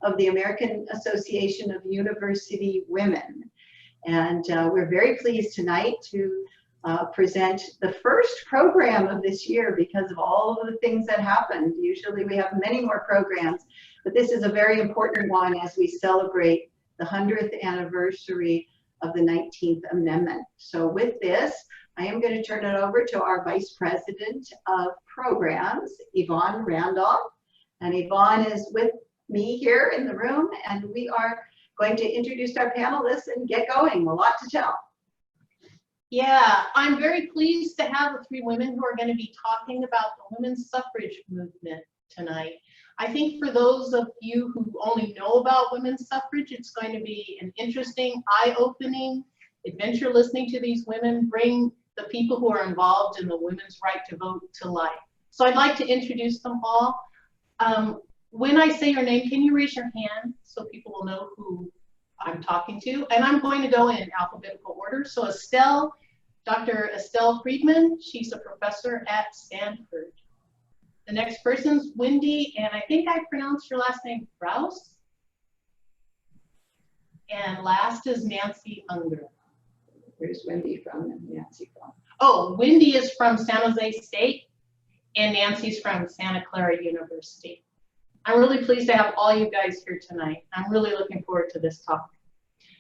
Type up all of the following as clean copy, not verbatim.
of the American Association of University Women. And we're very pleased tonight to present the first program of this year because of all of the things that happened. Usually we have many more programs, but this is a very important one as we celebrate the 100th anniversary of the 19th Amendment. So with this, I am going to turn it over to our Vice President of Programs, Yvonne Randolph. And Yvonne is with me here in the room, and we are going to introduce our panelists and get going. A lot to tell. Yeah, I'm very pleased to have the three women who are going to be talking about the women's suffrage movement tonight. I think for those of you who only know about women's suffrage, it's going to be an interesting, eye-opening adventure listening to these women bring the people who are involved in the women's right to vote to life. So I'd like to introduce them all. When I say your name, can you raise your hand so people will know who I'm talking to? And I'm going to go in alphabetical order. So Estelle, Dr. Estelle Friedman, she's a professor at Stanford. The next person's Wendy, and I think I pronounced your last name Rouse. And last is Nancy Unger. Where's Wendy from and Nancy from? Oh, Wendy is from San Jose State, and Nancy's from Santa Clara University. I'm really pleased to have all you guys here tonight. I'm really looking forward to this talk.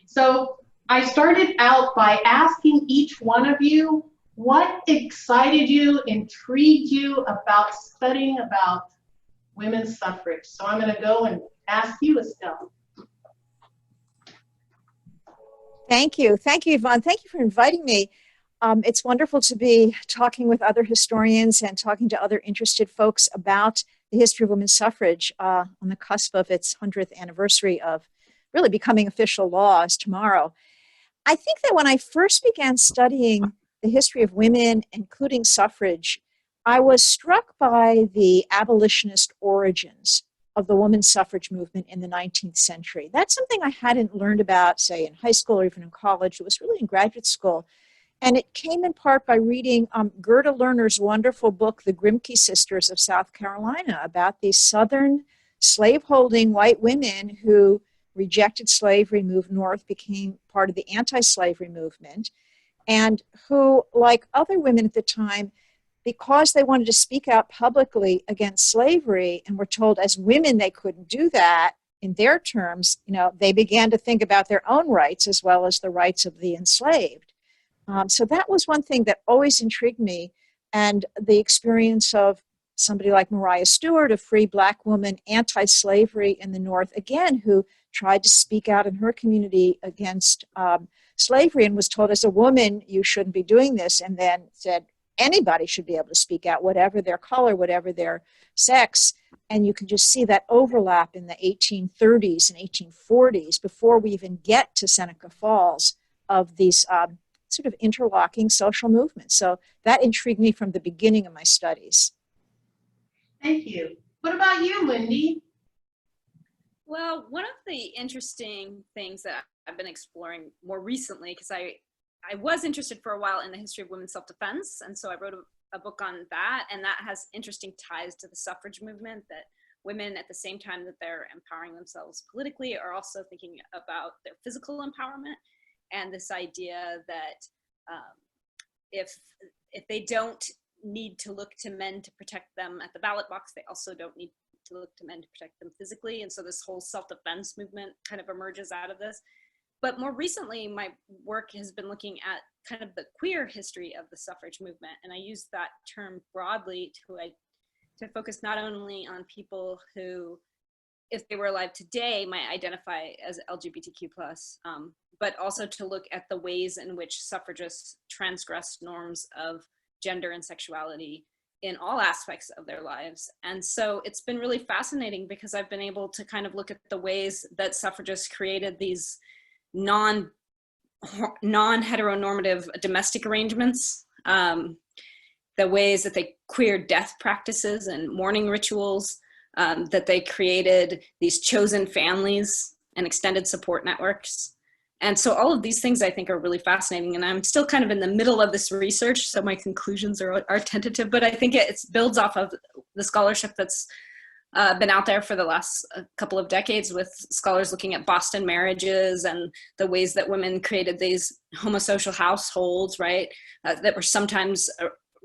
So I started out by asking each one of you what excited you, intrigued you about studying about women's suffrage. So I'm going to go and ask you, Estelle. Thank you, Yvonne. Thank you for inviting me. It's wonderful to be talking with other historians and talking to other interested folks about the history of women's suffrage on the cusp of its 100th anniversary of really becoming official law as tomorrow. I think that when I first began studying the history of women, including suffrage, I was struck by the abolitionist origins of the women's suffrage movement in the 19th century. That's something I hadn't learned about, say, in high school or even in college. It was really in graduate school. And it came in part by reading Gerda Lerner's wonderful book, The Grimke Sisters of South Carolina, about these Southern slaveholding white women who rejected slavery, moved north, became part of the anti-slavery movement, and who, like other women at the time, because they wanted to speak out publicly against slavery and were told as women they couldn't do that in their terms, they began to think about their own rights as well as the rights of the enslaved. So that was one thing that always intrigued me, and the experience of somebody like Maria Stewart, a free Black woman, anti-slavery in the North, again, who tried to speak out in her community against slavery and was told as a woman, you shouldn't be doing this, and then said anybody should be able to speak out, whatever their color, whatever their sex. And you can just see that overlap in the 1830s and 1840s before we even get to Seneca Falls of these sort of interlocking social movements. So that intrigued me from the beginning of my studies. Thank you. What about you, Wendy? Well, one of the interesting things that I've been exploring more recently, because I was interested for a while in the history of women's self-defense, and so I wrote a book on that, and that has interesting ties to the suffrage movement, that women at the same time that they're empowering themselves politically are also thinking about their physical empowerment, and this idea that if they don't need to look to men to protect them at the ballot box, they also don't need to look to men to protect them physically. And so this whole self-defense movement kind of emerges out of this. But more recently, my work has been looking at kind of the queer history of the suffrage movement. And I use that term broadly to focus not only on people who, if they were alive today, might identify as LGBTQ+, but also to look at the ways in which suffragists transgressed norms of gender and sexuality in all aspects of their lives. And so it's been really fascinating because I've been able to kind of look at the ways that suffragists created these non-heteronormative domestic arrangements, the ways that they queered death practices and mourning rituals, that they created these chosen families and extended support networks. And so all of these things I think are really fascinating, and I'm still kind of in the middle of this research, so my conclusions are tentative, but I think it builds off of the scholarship that's been out there for the last couple of decades with scholars looking at Boston marriages and the ways that women created these homosocial households, right? That were sometimes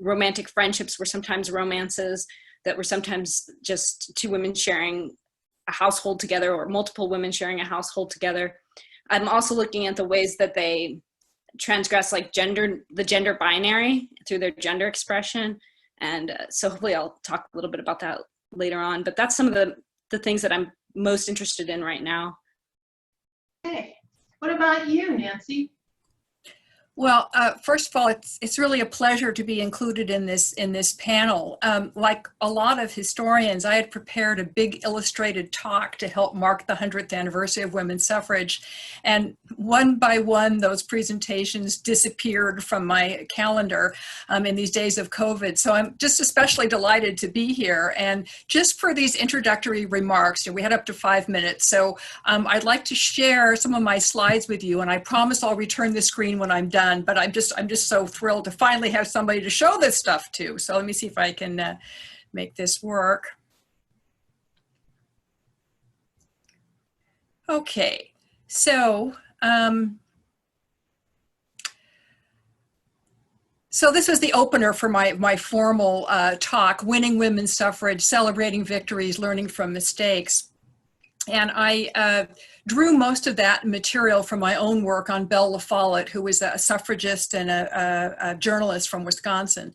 romantic friendships, were sometimes romances, that were sometimes just two women sharing a household together or multiple women sharing a household together. I'm also looking at the ways that they transgress like the gender binary through their gender expression. And so hopefully I'll talk a little bit about that later on, but that's some of the things that I'm most interested in right now. Okay, what about you, Nancy? Well, first of all, it's really a pleasure to be included in this panel. Like a lot of historians, I had prepared a big illustrated talk to help mark the 100th anniversary of women's suffrage, and one by one, those presentations disappeared from my calendar in these days of COVID. So I'm just especially delighted to be here. And just for these introductory remarks, we had up to 5 minutes. So I'd like to share some of my slides with you, and I promise I'll return the screen when I'm done. But I'm just so thrilled to finally have somebody to show this stuff to. So let me see if I can make this work. Okay, so so this was the opener for my formal talk, Winning Women's Suffrage, Celebrating Victories, Learning from Mistakes. And I drew most of that material from my own work on Belle LaFollette, who was a suffragist and a journalist from Wisconsin.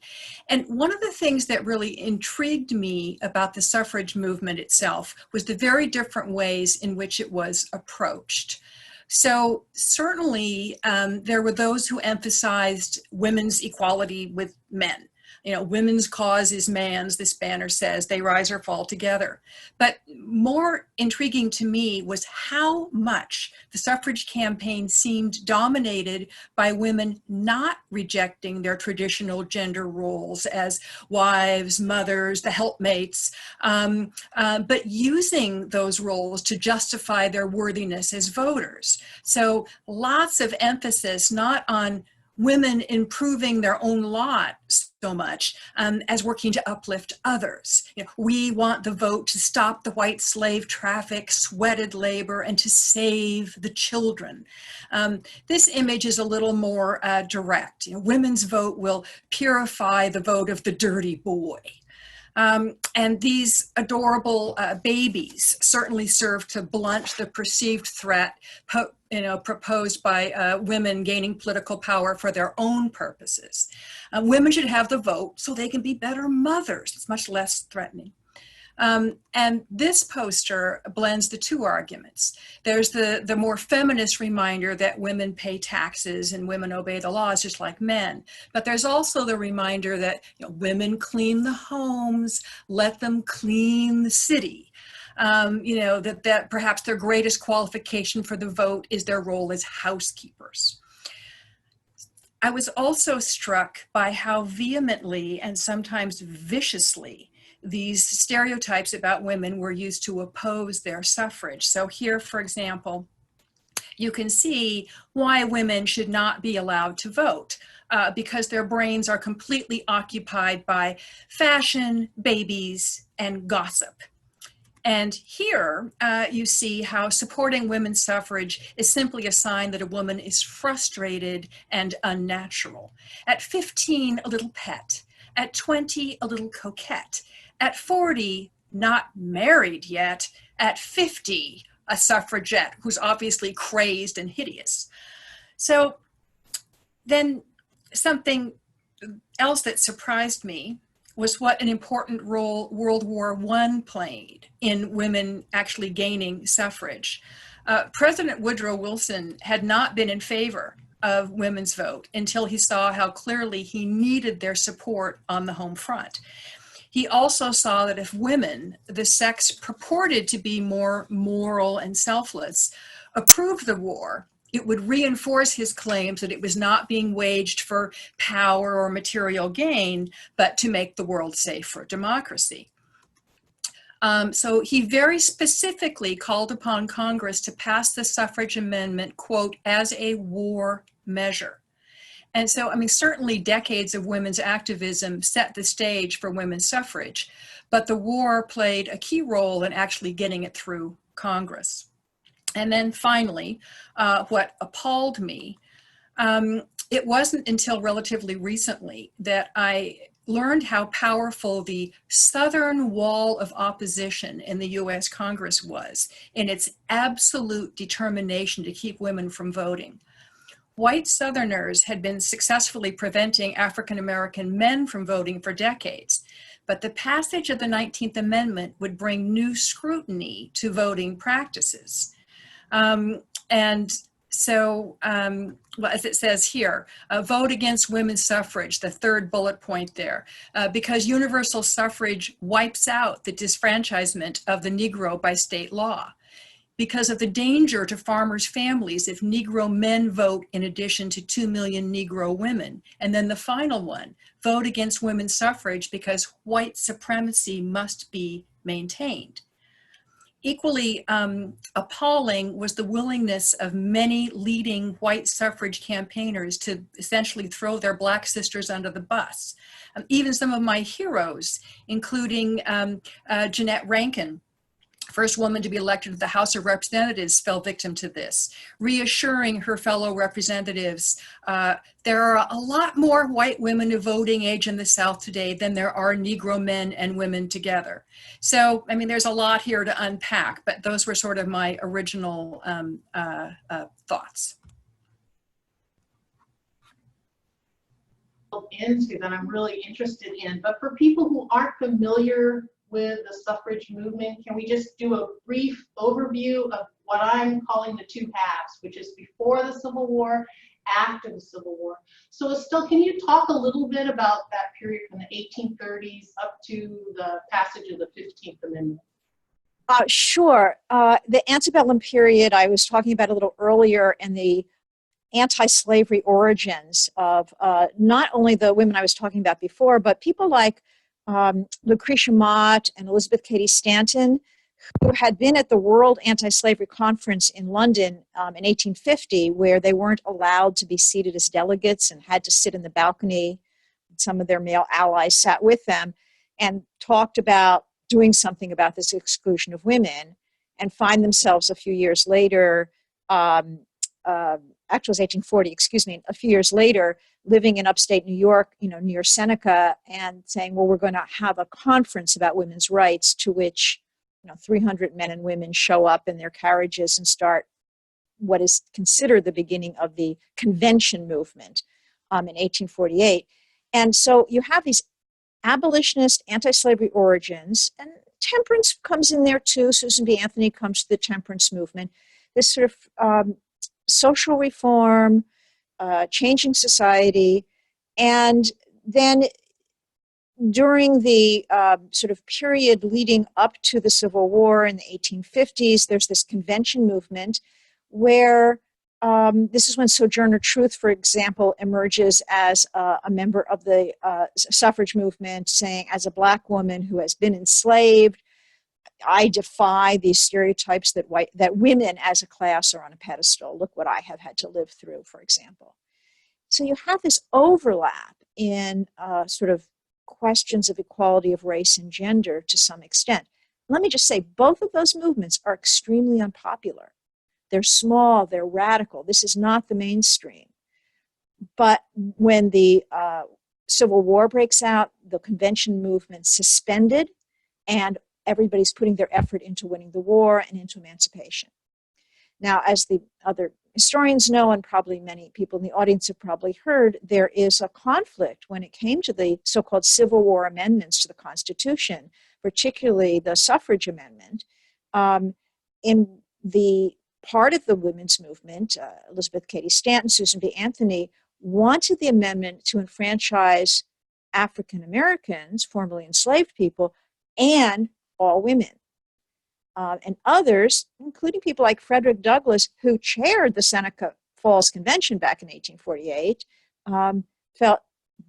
And one of the things that really intrigued me about the suffrage movement itself was the very different ways in which it was approached. So certainly there were those who emphasized women's equality with men. You know, women's cause is man's, this banner says, they rise or fall together. But more intriguing to me was how much the suffrage campaign seemed dominated by women not rejecting their traditional gender roles as wives, mothers, the helpmates, but using those roles to justify their worthiness as voters. So lots of emphasis not on women improving their own lot so much as working to uplift others. You know, we want the vote to stop the white slave traffic, sweated labor, and to save the children. This image is a little more direct. You know, women's vote will purify the vote of the dirty boy. And these adorable babies certainly serve to blunt the perceived threat proposed by women gaining political power for their own purposes. Women should have the vote so they can be better mothers. It's much less threatening. And this poster blends the two arguments. There's the more feminist reminder that women pay taxes and women obey the laws just like men. But there's also the reminder that women clean the homes, let them clean the city. That perhaps their greatest qualification for the vote is their role as housekeepers. I was also struck by how vehemently and sometimes viciously these stereotypes about women were used to oppose their suffrage. So here, for example, you can see why women should not be allowed to vote because their brains are completely occupied by fashion, babies, and gossip. And here you see how supporting women's suffrage is simply a sign that a woman is frustrated and unnatural. At 15, a little pet. At 20, a little coquette. At 40, not married yet. At 50, a suffragette who's obviously crazed and hideous. So then something else that surprised me was what an important role World War I played in women actually gaining suffrage. President Woodrow Wilson had not been in favor of women's vote until he saw how clearly he needed their support on the home front. He also saw that if women, the sex purported to be more moral and selfless, approved the war, it would reinforce his claims that it was not being waged for power or material gain, but to make the world safe for democracy. So he very specifically called upon Congress to pass the suffrage amendment, quote, as a war measure. And so, I mean, certainly decades of women's activism set the stage for women's suffrage, but the war played a key role in actually getting it through Congress. And then finally, what appalled me, it wasn't until relatively recently that I learned how powerful the Southern wall of opposition in the US Congress was in its absolute determination to keep women from voting. White Southerners had been successfully preventing African American men from voting for decades, but the passage of the 19th Amendment would bring new scrutiny to voting practices. And so, well, as it says here, vote against women's suffrage, the third bullet point there, because universal suffrage wipes out the disfranchisement of the Negro by state law. Because of the danger to farmers' families if Negro men vote in addition to 2 million Negro women. And then the final one, vote against women's suffrage because white supremacy must be maintained. Equally appalling was the willingness of many leading white suffrage campaigners to essentially throw their Black sisters under the bus. Even some of my heroes, including Jeanette Rankin, first woman to be elected to the House of Representatives, fell victim to this, reassuring her fellow representatives, there are a lot more white women of voting age in the South today than there are Negro men and women together. So, I mean, there's a lot here to unpack, but those were sort of my original thoughts. Into that I'm really interested in, but for people who aren't familiar with the suffrage movement, can we just do a brief overview of what I'm calling the two halves, which is before the Civil War, after the Civil War? So Estelle, can you talk a little bit about that period from the 1830s up to the passage of the 15th Amendment? Sure. The antebellum period I was talking about a little earlier, and the anti-slavery origins of not only the women I was talking about before, but people like Lucretia Mott and Elizabeth Cady Stanton, who had been at the World Anti-Slavery Conference in London in 1850, where they weren't allowed to be seated as delegates and had to sit in the balcony. Some of their male allies sat with them and talked about doing something about this exclusion of women, and find themselves a few years later, actually it was 1840, excuse me, a few years later, living in upstate New York, near Seneca, and saying, well, we're going to have a conference about women's rights, to which 300 men and women show up in their carriages and start what is considered the beginning of the convention movement in 1848. And so you have these abolitionist anti-slavery origins, and temperance comes in there too. Susan B. Anthony comes to the temperance movement. This sort of social reform, changing society. And then during the sort of period leading up to the Civil War in the 1850s, there's this convention movement where this is when Sojourner Truth, for example, emerges as a member of the suffrage movement, saying, as a Black woman who has been enslaved, I defy these stereotypes that women as a class are on a pedestal. Look what I have had to live through, for example. So you have this overlap in sort of questions of equality of race and gender to some extent. Let me just say, both of those movements are extremely unpopular. They're small, they're radical. This is not the mainstream. But when the Civil War breaks out, the convention movement suspended, and everybody's putting their effort into winning the war and into emancipation. Now, as the other historians know, and probably many people in the audience have probably heard, there is a conflict when it came to the so-called Civil War amendments to the Constitution, particularly the suffrage amendment. In the part of the women's movement, Elizabeth Cady Stanton, Susan B. Anthony, wanted the amendment to enfranchise African Americans, formerly enslaved people, and all women. And others, including people like Frederick Douglass, who chaired the Seneca Falls Convention back in 1848, felt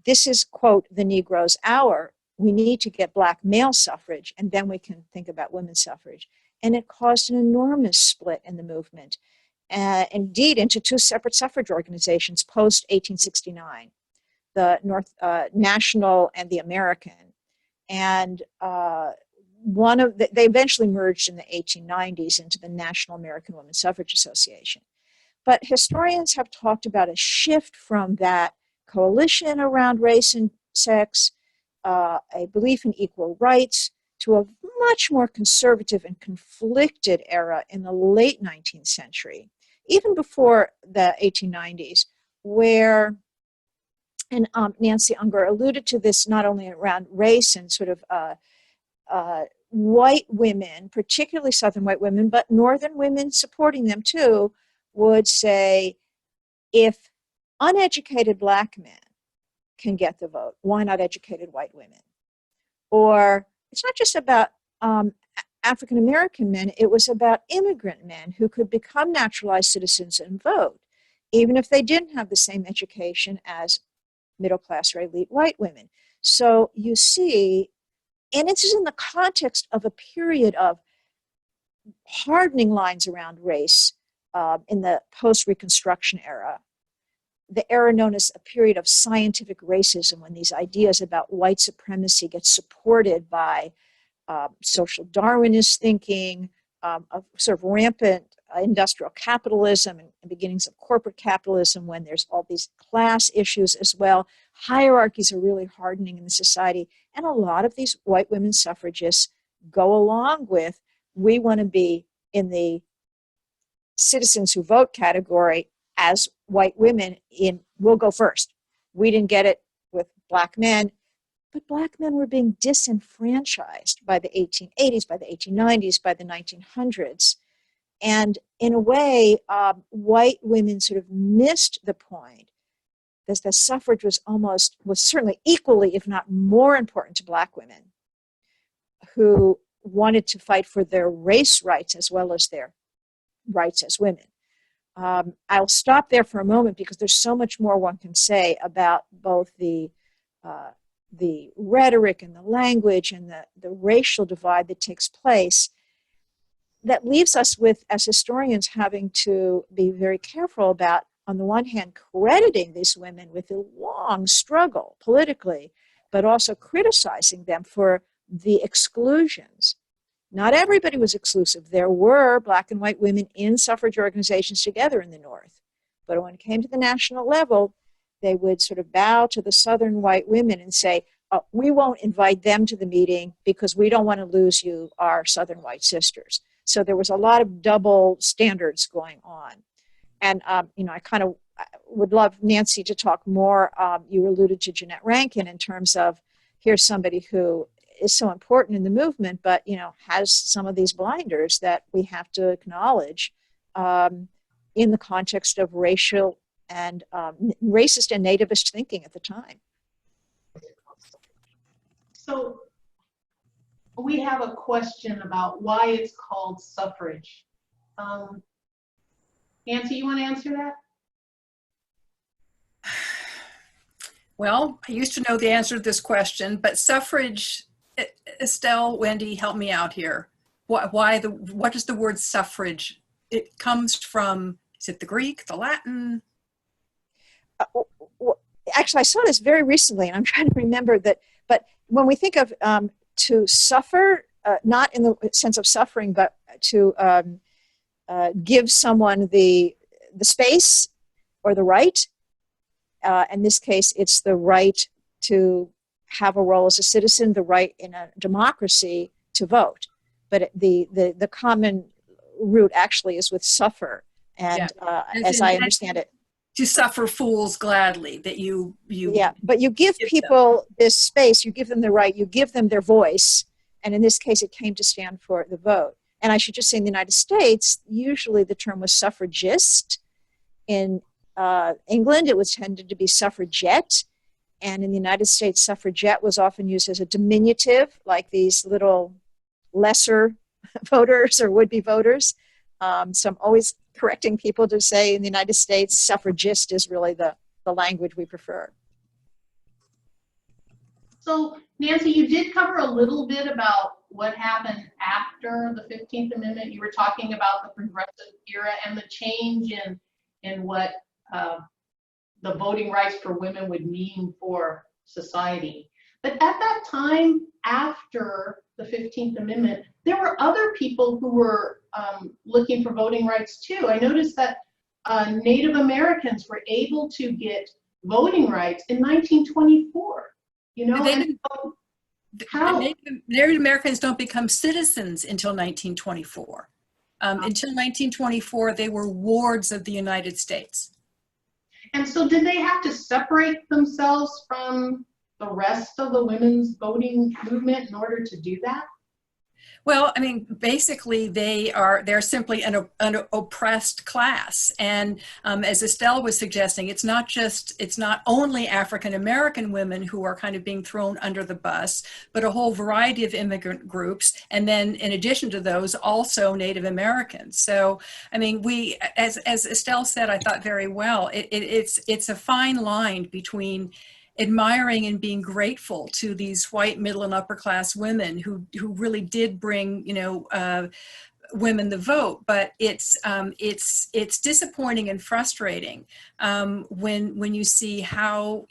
this is, quote, the Negro's hour. We need to get Black male suffrage, and then we can think about women's suffrage. And it caused an enormous split in the movement. indeed into two separate suffrage organizations post 1869, the National and the American. And they eventually merged in the 1890s into the National American Women's Suffrage Association. But historians have talked about a shift from that coalition around race and sex, a belief in equal rights, to a much more conservative and conflicted era in the late 19th century, even before the 1890s, where, and Nancy Unger alluded to this, not only around race and sort of white women, particularly Southern white women, but Northern women supporting them too, would say, if uneducated Black men can get the vote, why not educated white women? Or it's not just about African American men, it was about immigrant men who could become naturalized citizens and vote, even if they didn't have the same education as middle class or elite white women. So you see, and it's in the context of a period of hardening lines around race in the post-Reconstruction era, the era known as a period of scientific racism, when these ideas about white supremacy get supported by social Darwinist thinking, of sort of rampant industrial capitalism and beginnings of corporate capitalism, when there's all these class issues as well. Hierarchies are really hardening in the society. And a lot of these white women suffragists go along with, we want to be in the citizens who vote category as white women we'll go first. We didn't get it with Black men, but Black men were being disenfranchised by the 1880s, by the 1890s, by the 1900s. And in a way, white women sort of missed the point that the suffrage was certainly equally, if not more important to Black women who wanted to fight for their race rights as well as their rights as women. I'll stop there for a moment because there's so much more one can say about both the rhetoric and the language and the racial divide that takes place, that leaves us with, as historians, having to be very careful about, on the one hand, crediting these women with a long struggle politically, but also criticizing them for the exclusions. Not everybody was exclusive. There were Black and white women in suffrage organizations together in the North. But when it came to the national level, they would sort of bow to the Southern white women and say, oh, we won't invite them to the meeting because we don't want to lose you, our Southern white sisters. So there was a lot of double standards going on. And, I kind of would love Nancy to talk more. You alluded to Jeanette Rankin in terms of, here's somebody who is so important in the movement, but, has some of these blinders that we have to acknowledge in the context of racial and racist and nativist thinking at the time. So we have a question about why it's called suffrage. Nancy, you want to answer that? Well, I used to know the answer to this question, but suffrage, Estelle, Wendy, help me out here. What is the word suffrage? It comes from, is it the Greek, the Latin? Actually, I saw this very recently, and I'm trying to remember that, but when we think of to suffer, not in the sense of suffering, but to give someone the space or the right, in this case, it's the right to have a role as a citizen, the right in a democracy to vote. But the common root actually is with suffer. And as I understand it, to suffer fools gladly, that you but you give people this space, you give them the right, you give them their voice, and in this case it came to stand for the vote. And I should just say, in the United States, usually the term was suffragist. In England, it was tended to be suffragette, and in the United States, suffragette was often used as a diminutive, like these little lesser voters or would-be voters. So I'm always correcting people to say in the United States, suffragist is really the language we prefer. So Nancy, you did cover a little bit about what happened after the 15th Amendment? You were talking about the progressive era and the change in what the voting rights for women would mean for society. But at that time, after the 15th Amendment, there were other people who were looking for voting rights too. I noticed that Native Americans were able to get voting rights in 1924. You know, and so how? Native Americans don't become citizens until 1924. Until 1924, they were wards of the United States. And so did they have to separate themselves from the rest of the women's voting movement in order to do that? Well, I mean, basically, they're simply an oppressed class, and as Estelle was suggesting, it's not only African American women who are kind of being thrown under the bus, but a whole variety of immigrant groups, and then in addition to those, also Native Americans. So, I mean, we, as Estelle said, I thought very well, it's a fine line between admiring and being grateful to these white middle and upper class women who really did bring, women the vote, but it's disappointing and frustrating when you see how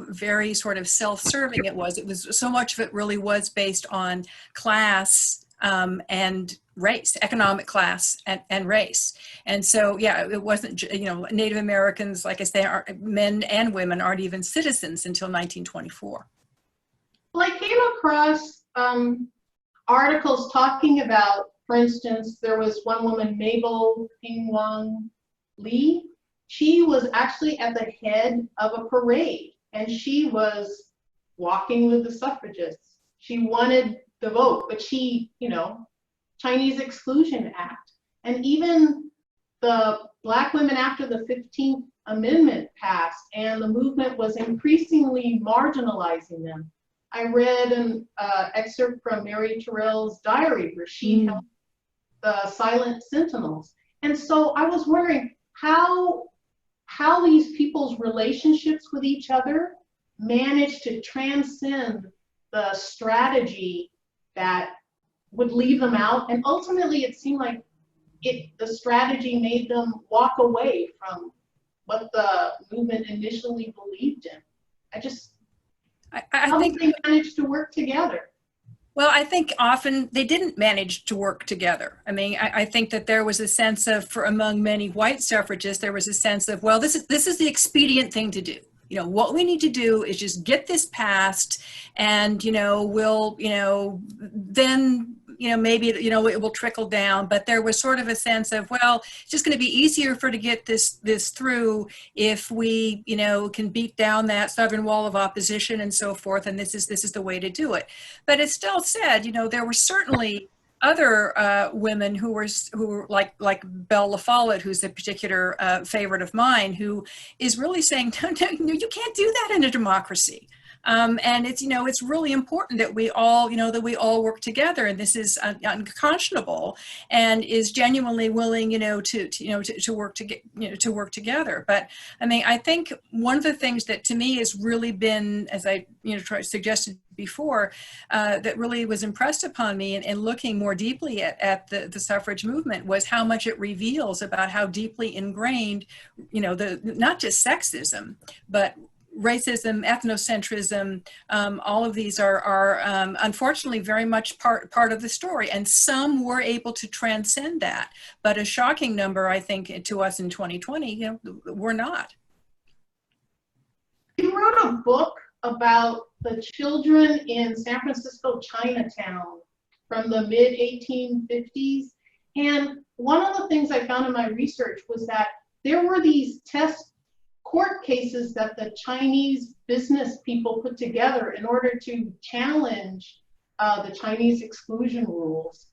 very sort of self-serving it was. It was so much of it really was based on class and race, economic class and race. And so, yeah, it wasn't, Native Americans, like I say, men and women aren't even citizens until 1924. Well, I came across articles talking about, for instance, there was one woman, Mabel Ping-Wong Lee. She was actually at the head of a parade, and she was walking with the suffragists. She wanted the vote, but she, Chinese Exclusion Act. And even the Black women after the 15th Amendment passed and the movement was increasingly marginalizing them. I read an excerpt from Mary Terrell's diary where she held the Silent Sentinels. And so I was wondering how these people's relationships with each other managed to transcend the strategy that would leave them out, and ultimately it seemed like the strategy made them walk away from what the movement initially believed in. I think they managed to work together. Well, I think often they didn't manage to work together. I mean, I think that there was a sense of, among many white suffragists, there was a sense of, well, this is the expedient thing to do. What we need to do is just get this passed, and we'll then maybe it will trickle down. But there was sort of a sense of, well, it's just going to be easier to get this through if we can beat down that stubborn wall of opposition and so forth, and this is the way to do it. But as Estelle said, there were certainly other women who were like Belle LaFollette, who's a particular favorite of mine, who is really saying, no, you can't do that in a democracy. And it's really important that we all work together, and this is unconscionable, and is genuinely willing, to work together. But I mean, I think one of the things that to me has really been, as I suggested before, that really was impressed upon me in looking more deeply at the suffrage movement was how much it reveals about how deeply ingrained, not just sexism, but racism, ethnocentrism, all of these are unfortunately very much part of the story, and some were able to transcend that. But a shocking number, I think, to us in 2020, were not. You wrote a book about the children in San Francisco Chinatown from the mid-1850s, and one of the things I found in my research was that there were these test court cases that the Chinese business people put together in order to challenge the Chinese exclusion rules.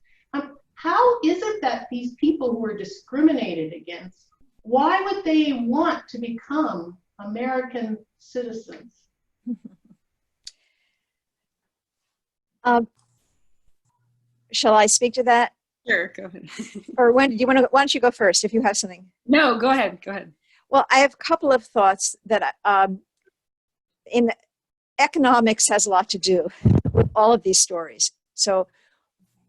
How is it that these people who are discriminated against, why would they want to become American citizens? Shall I speak to that? Sure, go ahead. Or why don't you go first if you have something? No, go ahead. Well, I have a couple of thoughts that in economics has a lot to do with all of these stories. So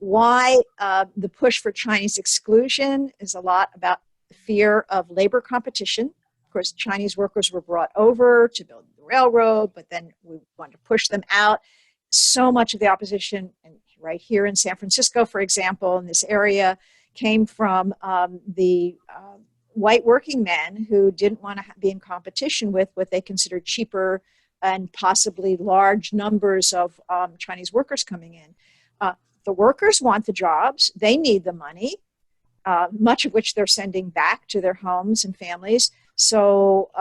why the push for Chinese exclusion is a lot about the fear of labor competition. Of course, Chinese workers were brought over to build the railroad, but then we wanted to push them out. So much of the opposition, and right here in San Francisco, for example, in this area, came from the white working men who didn't want to be in competition with what they considered cheaper and possibly large numbers of Chinese workers coming in. The workers want the jobs. They need the money, much of which they're sending back to their homes and families. So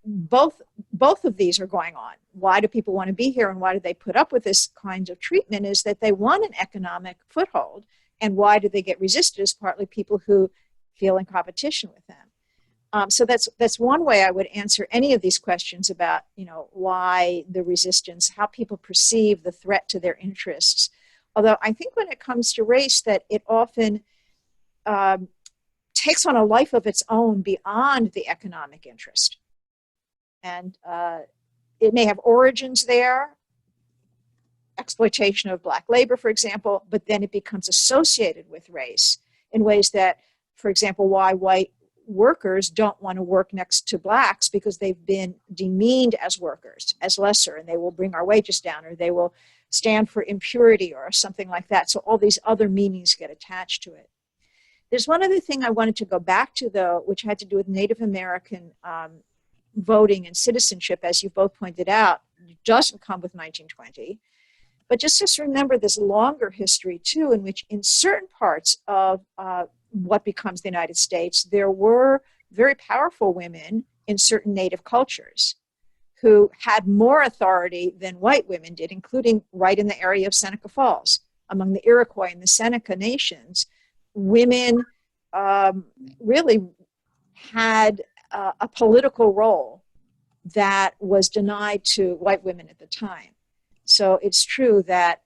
both of these are going on. Why do people want to be here, and why do they put up with this kind of treatment? Is that they want an economic foothold. And why do they get resisted? Is partly people who feel in competition with them. So that's one way I would answer any of these questions about, why the resistance, how people perceive the threat to their interests. Although I think when it comes to race, that it often takes on a life of its own beyond the economic interest. And it may have origins there, exploitation of Black labor, for example, but then it becomes associated with race in ways that, for example, why white workers don't want to work next to Blacks, because they've been demeaned as workers, as lesser, and they will bring our wages down, or they will stand for impurity or something like that. So all these other meanings get attached to it. There's one other thing I wanted to go back to, though, which had to do with Native American voting and citizenship, as you both pointed out. It doesn't come with 1920. But just remember this longer history, too, in which in certain parts of what becomes the United States, there were very powerful women in certain Native cultures who had more authority than white women did, including right in the area of Seneca Falls. Among the Iroquois and the Seneca nations, women really had a political role that was denied to white women at the time. So it's true that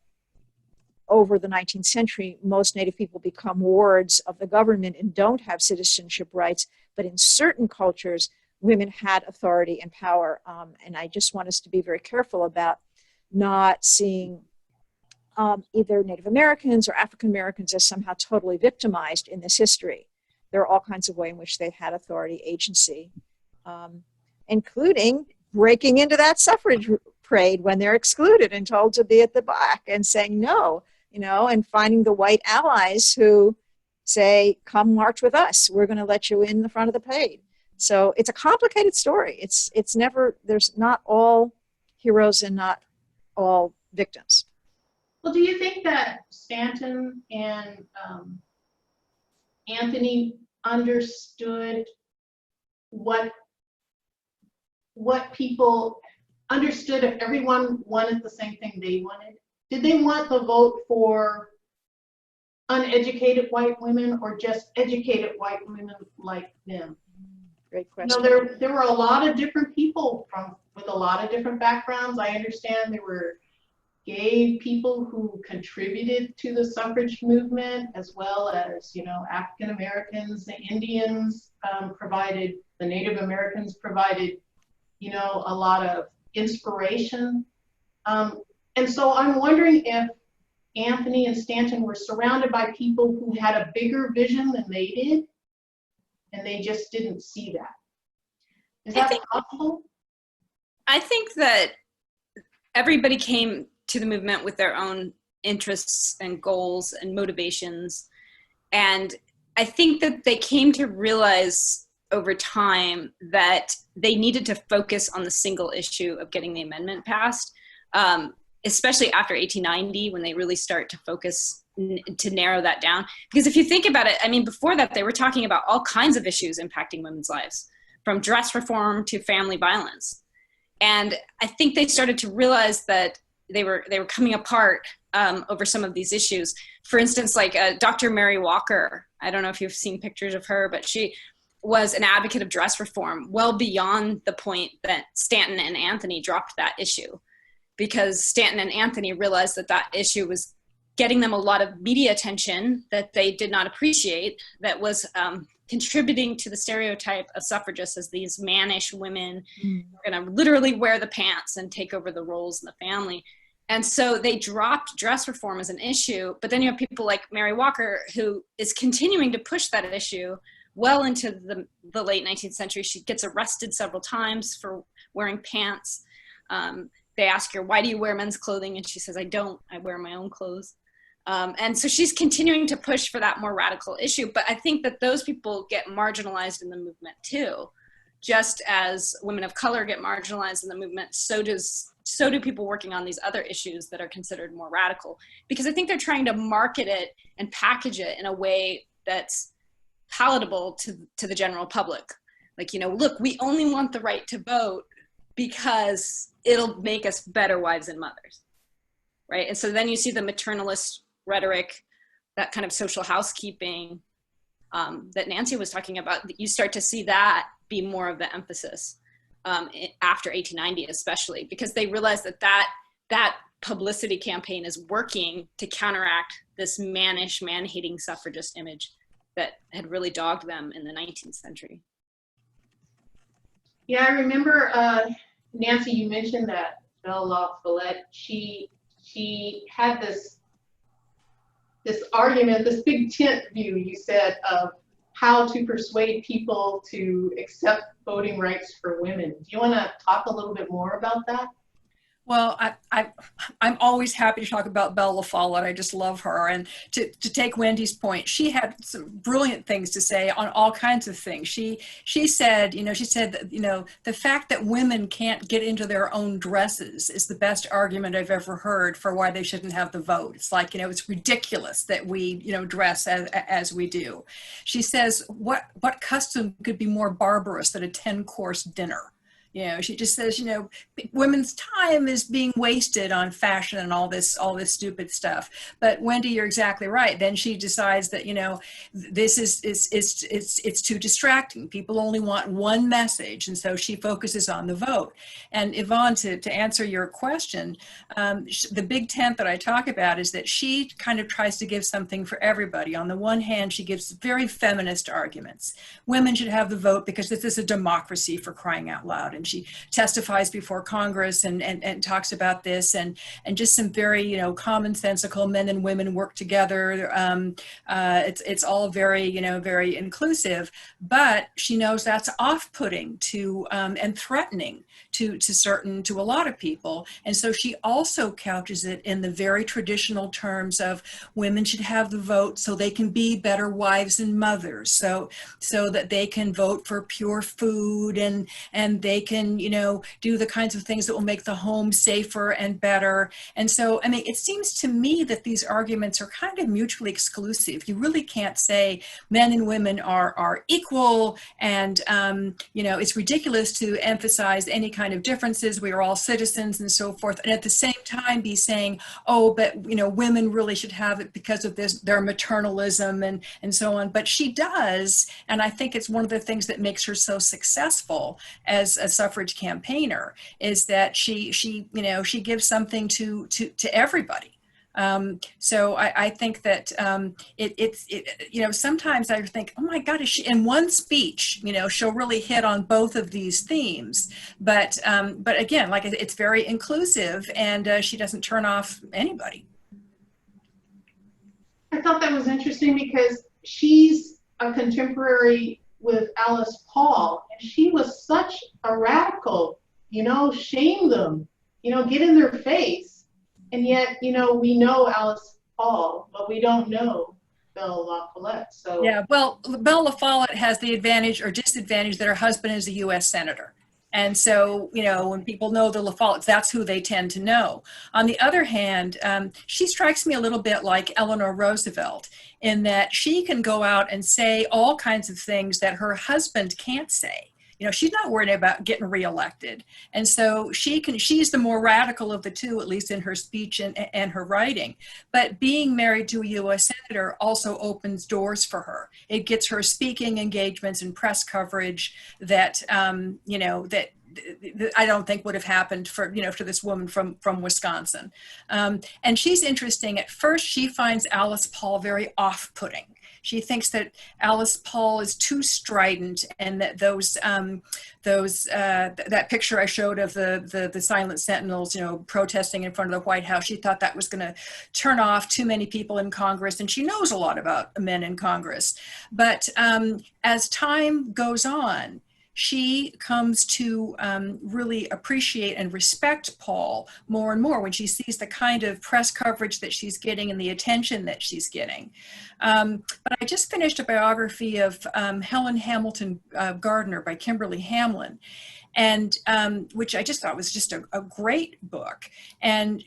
over the 19th century, most Native people become wards of the government and don't have citizenship rights, but in certain cultures, women had authority and power. And I just want us to be very careful about not seeing either Native Americans or African Americans as somehow totally victimized in this history. There are all kinds of ways in which they've had authority, agency, including breaking into that suffrage parade when they're excluded and told to be at the back and saying no, and finding the white allies who say, come march with us. We're going to let you in the front of the parade. So it's a complicated story. It's never, there's not all heroes and not all victims. Well, do you think that Stanton and Anthony understood what people understood if everyone wanted the same thing they wanted? Did they want the vote for uneducated white women or just educated white women like them? Great question. There were a lot of different people with a lot of different backgrounds. I understand there were gay people who contributed to the suffrage movement, as well as, African Americans, the Indians provided, the Native Americans provided, a lot of inspiration. And so I'm wondering if Anthony and Stanton were surrounded by people who had a bigger vision than they did, and they just didn't see that. Is that possible? I think that everybody came to the movement with their own interests and goals and motivations. And I think that they came to realize over time that they needed to focus on the single issue of getting the amendment passed, especially after 1890, when they really start to focus to narrow that down. Because if you think about it, before that, they were talking about all kinds of issues impacting women's lives, from dress reform to family violence. And I think they started to realize that they were coming apart over some of these issues. For instance, like Dr. Mary Walker, I don't know if you've seen pictures of her, but she was an advocate of dress reform well beyond the point that Stanton and Anthony dropped that issue, because Stanton and Anthony realized that that issue was getting them a lot of media attention that they did not appreciate, that was contributing to the stereotype of suffragists as these mannish women who are going to literally wear the pants and take over the roles in the family. And so they dropped dress reform as an issue, but then you have people like Mary Walker, who is continuing to push that issue well into the late 19th century. She gets arrested several times for wearing pants. They ask her, why do you wear men's clothing? And she says, I don't, I wear my own clothes. And so she's continuing to push for that more radical issue. But I think that those people get marginalized in the movement too. Just as women of color get marginalized in the movement, so do people working on these other issues that are considered more radical. Because I think they're trying to market it and package it in a way that's palatable to the general public. Like, you know, look, we only want the right to vote because it'll make us better wives and mothers, right? And so then you see the maternalist rhetoric, that kind of social housekeeping that Nancy was talking about. You start to see that be more of the emphasis after 1890, especially because they realize that publicity campaign is working to counteract this mannish, man-hating suffragist image that had really dogged them in the 19th century. Yeah, I remember, Nancy, you mentioned that Belle LaFollette, she had this argument, this big tent view, you said, of how to persuade people to accept voting rights for women. Do you want to talk a little bit more about that? Well, I'm always happy to talk about Belle LaFollette. I just love her. And to take Wendy's point, she had some brilliant things to say on all kinds of things. She said that, you know, the fact that women can't get into their own dresses is the best argument I've ever heard for why they shouldn't have the vote. It's like, you know, it's ridiculous that we, you know, dress as we do. She says, what custom could be more barbarous than a 10-course dinner? You know, she just says, you know, women's time is being wasted on fashion and all this stupid stuff. But Wendy, you're exactly right. Then she decides that, you know, this it's too distracting. People only want one message, and so she focuses on the vote. And Yvonne, to answer your question, the big tent that I talk about is that she kind of tries to give something for everybody. On the one hand, she gives very feminist arguments. Women should have the vote because this is a democracy, for crying out loud. And she testifies before Congress and talks about this, and just some very, you know, commonsensical men and women work together. It's all very, you know, very inclusive, but she knows that's off-putting to and threatening to a lot of people. And so she also couches it in the very traditional terms of women should have the vote so they can be better wives and mothers, so that they can vote for pure food and they can, you know, do the kinds of things that will make the home safer and better. And so, I mean, it seems to me that these arguments are kind of mutually exclusive. You really can't say men and women are equal, and, you know, it's ridiculous to emphasize any kind of differences. We are all citizens and so forth. And at the same time be saying, oh, but, you know, women really should have it because of this, their maternalism and so on. But she does. And I think it's one of the things that makes her so successful as a suffrage campaigner, is that she you know, she gives something to everybody. So I think that it's you know, sometimes I think, oh my God, is she in one speech, you know, she'll really hit on both of these themes, but again, like, it's very inclusive, and she doesn't turn off anybody. I thought that was interesting because she's a contemporary with Alice Paul, and she was such a radical, you know, shame them, you know, get in their face. And yet, you know, we know Alice Paul, but we don't know Belle LaFollette. So yeah, well, Belle LaFollette has the advantage or disadvantage that her husband is a U.S. senator. And so, you know, when people know the LaFollettes, that's who they tend to know. On the other hand, she strikes me a little bit like Eleanor Roosevelt, in that she can go out and say all kinds of things that her husband can't say. You know, she's not worried about getting reelected. And so she's the more radical of the two, at least in her speech and her writing. But being married to a U.S. senator also opens doors for her. It gets her speaking engagements and press coverage that, you know, that I don't think would have happened for, you know, to this woman from Wisconsin. And she's interesting. At first, she finds Alice Paul very off-putting. She thinks that Alice Paul is too strident, and that that picture I showed of the silent sentinels, protesting in front of the White House, she thought that was going to turn off too many people in Congress, and she knows a lot about men in Congress. But as time goes on, she comes to really appreciate and respect Paul more and more when she sees the kind of press coverage that she's getting and the attention that she's getting. But I just finished a biography of Helen Hamilton Gardner by Kimberly Hamlin, and which I just thought was just a great book. And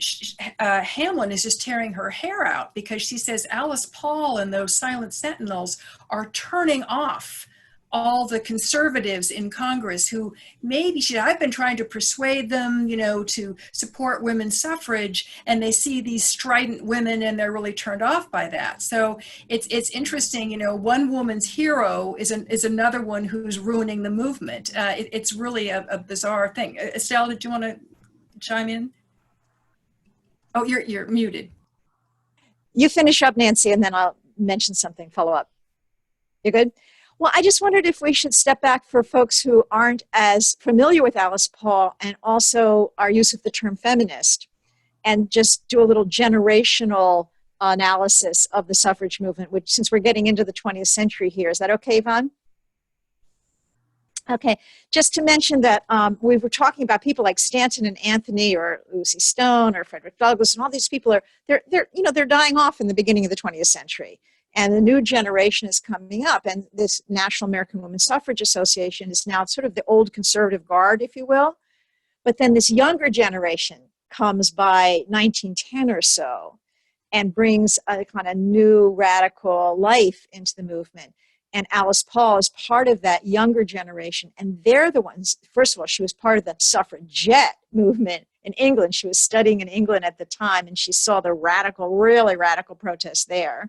Hamlin is just tearing her hair out because she says Alice Paul and those silent sentinels are turning off all the conservatives in Congress who maybe I've been trying to persuade them, to support women's suffrage, and they see these strident women and they're really turned off by that. So it's interesting, one woman's hero is another one who's ruining the movement. It's really a bizarre thing. Estelle, did you want to chime in? Oh, you're muted. You finish up, Nancy, and then I'll mention something, follow up. You good? Well, I just wondered if we should step back for folks who aren't as familiar with Alice Paul and also our use of the term feminist, and just do a little generational analysis of the suffrage movement, which, since we're getting into the 20th century here, is that okay, Yvonne? Okay, just to mention that we were talking about people like Stanton and Anthony, or Lucy Stone, or Frederick Douglass, and all these people they're dying off in the beginning of the 20th century. And the new generation is coming up, and this National American Women's Suffrage Association is now sort of the old conservative guard, if you will. But then this younger generation comes by 1910 or so and brings a kind of new radical life into the movement. And Alice Paul is part of that younger generation, and they're the ones, first of all, she was part of the suffragette movement in England. She was studying in England at the time, and she saw the really radical protests there.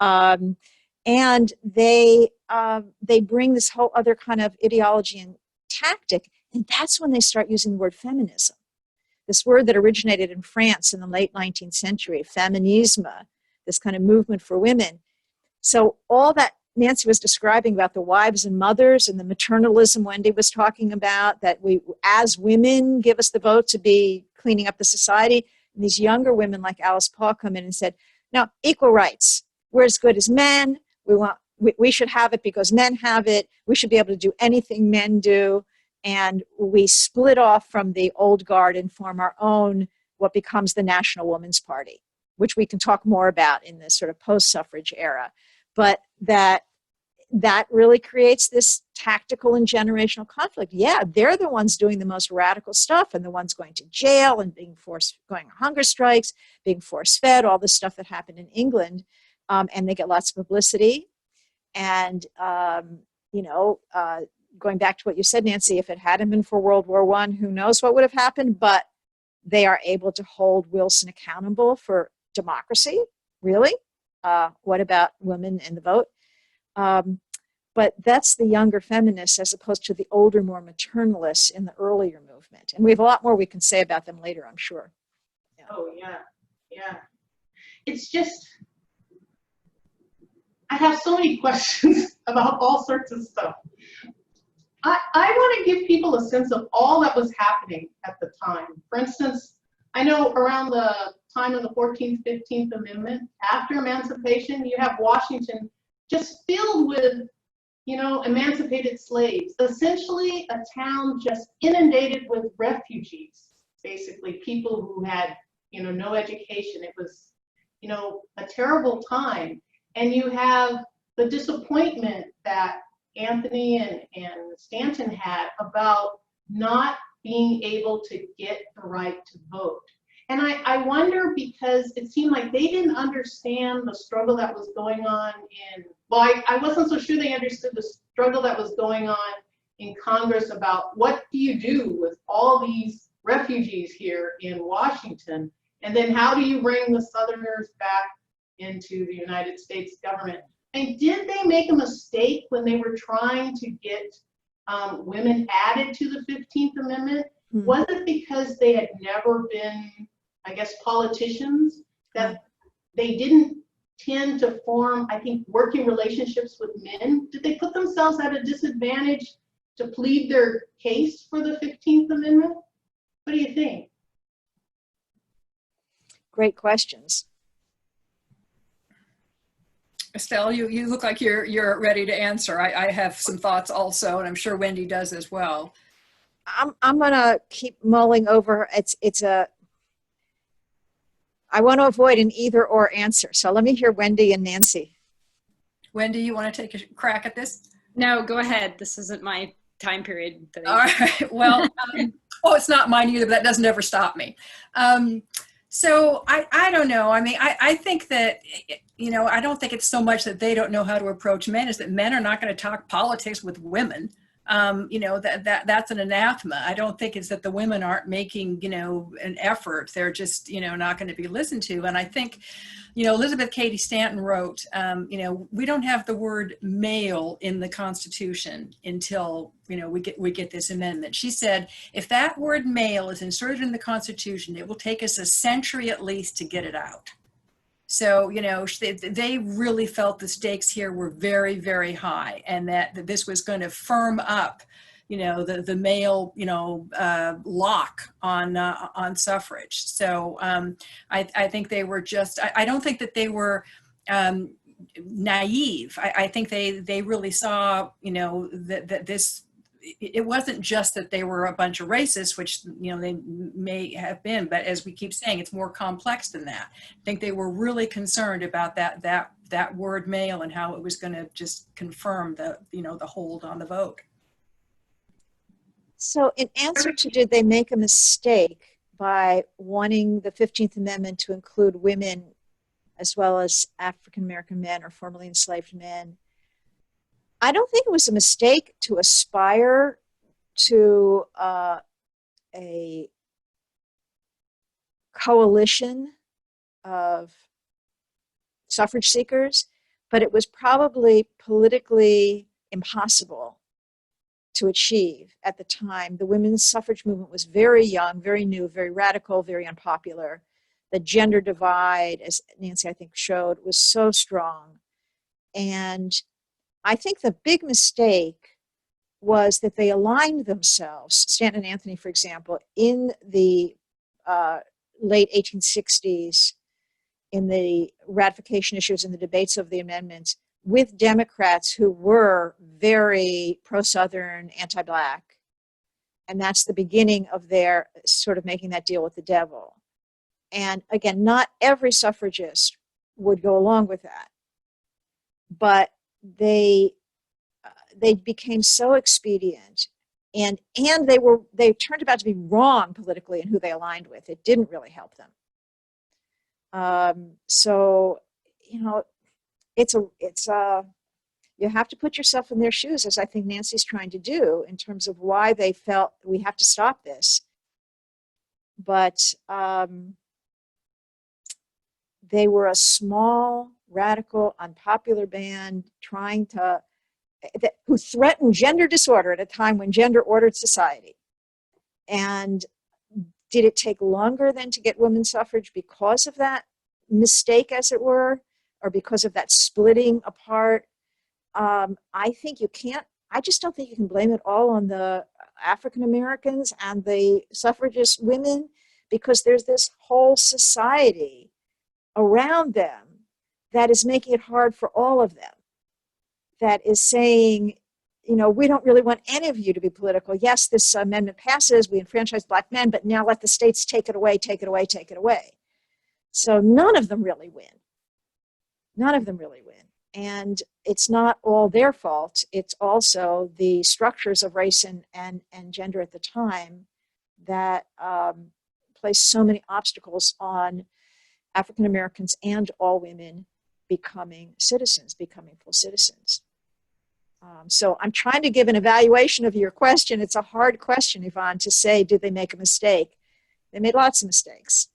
And they bring this whole other kind of ideology and tactic, and that's when they start using the word feminism, this word that originated in France in the late 19th century, feminisme, this kind of movement for women. So all that Nancy was describing about the wives and mothers and the maternalism Wendy was talking about, that we, as women, give us the vote to be cleaning up the society, and these younger women like Alice Paul come in and said, now, equal rights. We're as good as men. We should have it because men have it. We should be able to do anything men do. And we split off from the old guard and form our own, what becomes the National Woman's Party, which we can talk more about in this sort of post-suffrage era. But that really creates this tactical and generational conflict. Yeah, they're the ones doing the most radical stuff, and the ones going to jail and going on hunger strikes, being force-fed, all the stuff that happened in England. And they get lots of publicity. And, going back to what you said, Nancy, if it hadn't been for World War I, who knows what would have happened, but they are able to hold Wilson accountable for democracy. Really? What about women and the vote? But that's the younger feminists as opposed to the older, more maternalists in the earlier movement. And we have a lot more we can say about them later, I'm sure. Yeah. Oh, yeah. It's just, I have so many questions about all sorts of stuff. I want to give people a sense of all that was happening at the time. For instance, I know around the time of the 14th, 15th Amendment, after emancipation, you have Washington just filled with, emancipated slaves. Essentially a town just inundated with refugees, basically people who had, no education. It was, a terrible time. And you have the disappointment that Anthony and Stanton had about not being able to get the right to vote. And I wonder, because it seemed like they didn't understand the struggle that was going on I wasn't so sure they understood the struggle that was going on in Congress about what do you do with all these refugees here in Washington, and then how do you bring the Southerners back into the United States government? And did they make a mistake when they were trying to get women added to the 15th Amendment? Mm-hmm. Was it because they had never been, I guess, politicians, that they didn't tend to form, I think, working relationships with men? Did they put themselves at a disadvantage to plead their case for the 15th Amendment? What do you think? Great questions. Estelle, you look like you're ready to answer. I have some thoughts also, and I'm sure Wendy does as well. I'm gonna keep mulling over. I want to avoid an either or answer. So let me hear Wendy and Nancy. Wendy, you want to take a crack at this? No, go ahead. This isn't my time period. All right. Well, well, it's not mine either, but that doesn't ever stop me. So I don't know. I mean, I think that, you know, I don't think it's so much that they don't know how to approach men, is that men are not going to talk politics with women. You know, that's an anathema. I don't think it's that the women aren't making, you know, an effort. They're just, you know, not going to be listened to. And I think, you know, Elizabeth Cady Stanton wrote, you know, we don't have the word male in the Constitution until, you know, we get this amendment. She said, if that word male is inserted in the Constitution, it will take us a century at least to get it out. So, you know, they really felt the stakes here were very, very high, and that this was going to firm up, you know, the male, you know, lock on suffrage. So I think they were just, I don't think that they were naive. I think they really saw, you know, that this, it wasn't just that they were a bunch of racists, which, you know, they may have been, but as we keep saying, it's more complex than that. I think they were really concerned about that word male and how it was going to just confirm the, you know, the hold on the vote. So in answer to did they make a mistake by wanting the 15th Amendment to include women as well as African-American men or formerly enslaved men, I don't think it was a mistake to aspire to a coalition of suffrage seekers, but it was probably politically impossible to achieve at the time. The women's suffrage movement was very young, very new, very radical, very unpopular. The gender divide, as Nancy, I think, showed, was so strong. And I think the big mistake was that they aligned themselves, Stanton and Anthony, for example, in the late 1860s, in the ratification issues and the debates of the amendments, with Democrats who were very pro-Southern, anti-Black. And that's the beginning of their sort of making that deal with the devil. And again, not every suffragist would go along with that. But they became so expedient, and they turned out to be wrong politically in who they aligned with. It didn't really help them. So, you know, you have to put yourself in their shoes, as I think Nancy's trying to do, in terms of why they felt we have to stop this. But they were a small, radical, unpopular band who threatened gender disorder at a time when gender ordered society. And did it take longer than to get women's suffrage because of that mistake, as it were, or because of that splitting apart? I think you can't, I just don't think you can blame it all on the African Americans and the suffragist women, because there's this whole society around them that is making it hard for all of them, that is saying, you know, we don't really want any of you to be political. Yes, this amendment passes, we enfranchise Black men, but now let the states take it away, take it away, take it away. So none of them really win. None of them really win. And it's not all their fault. It's also the structures of race and gender at the time that placed so many obstacles on African Americans and all women becoming citizens, becoming full citizens. So I'm trying to give an evaluation of your question. It's a hard question, Yvonne, to say, did they make a mistake? They made lots of mistakes.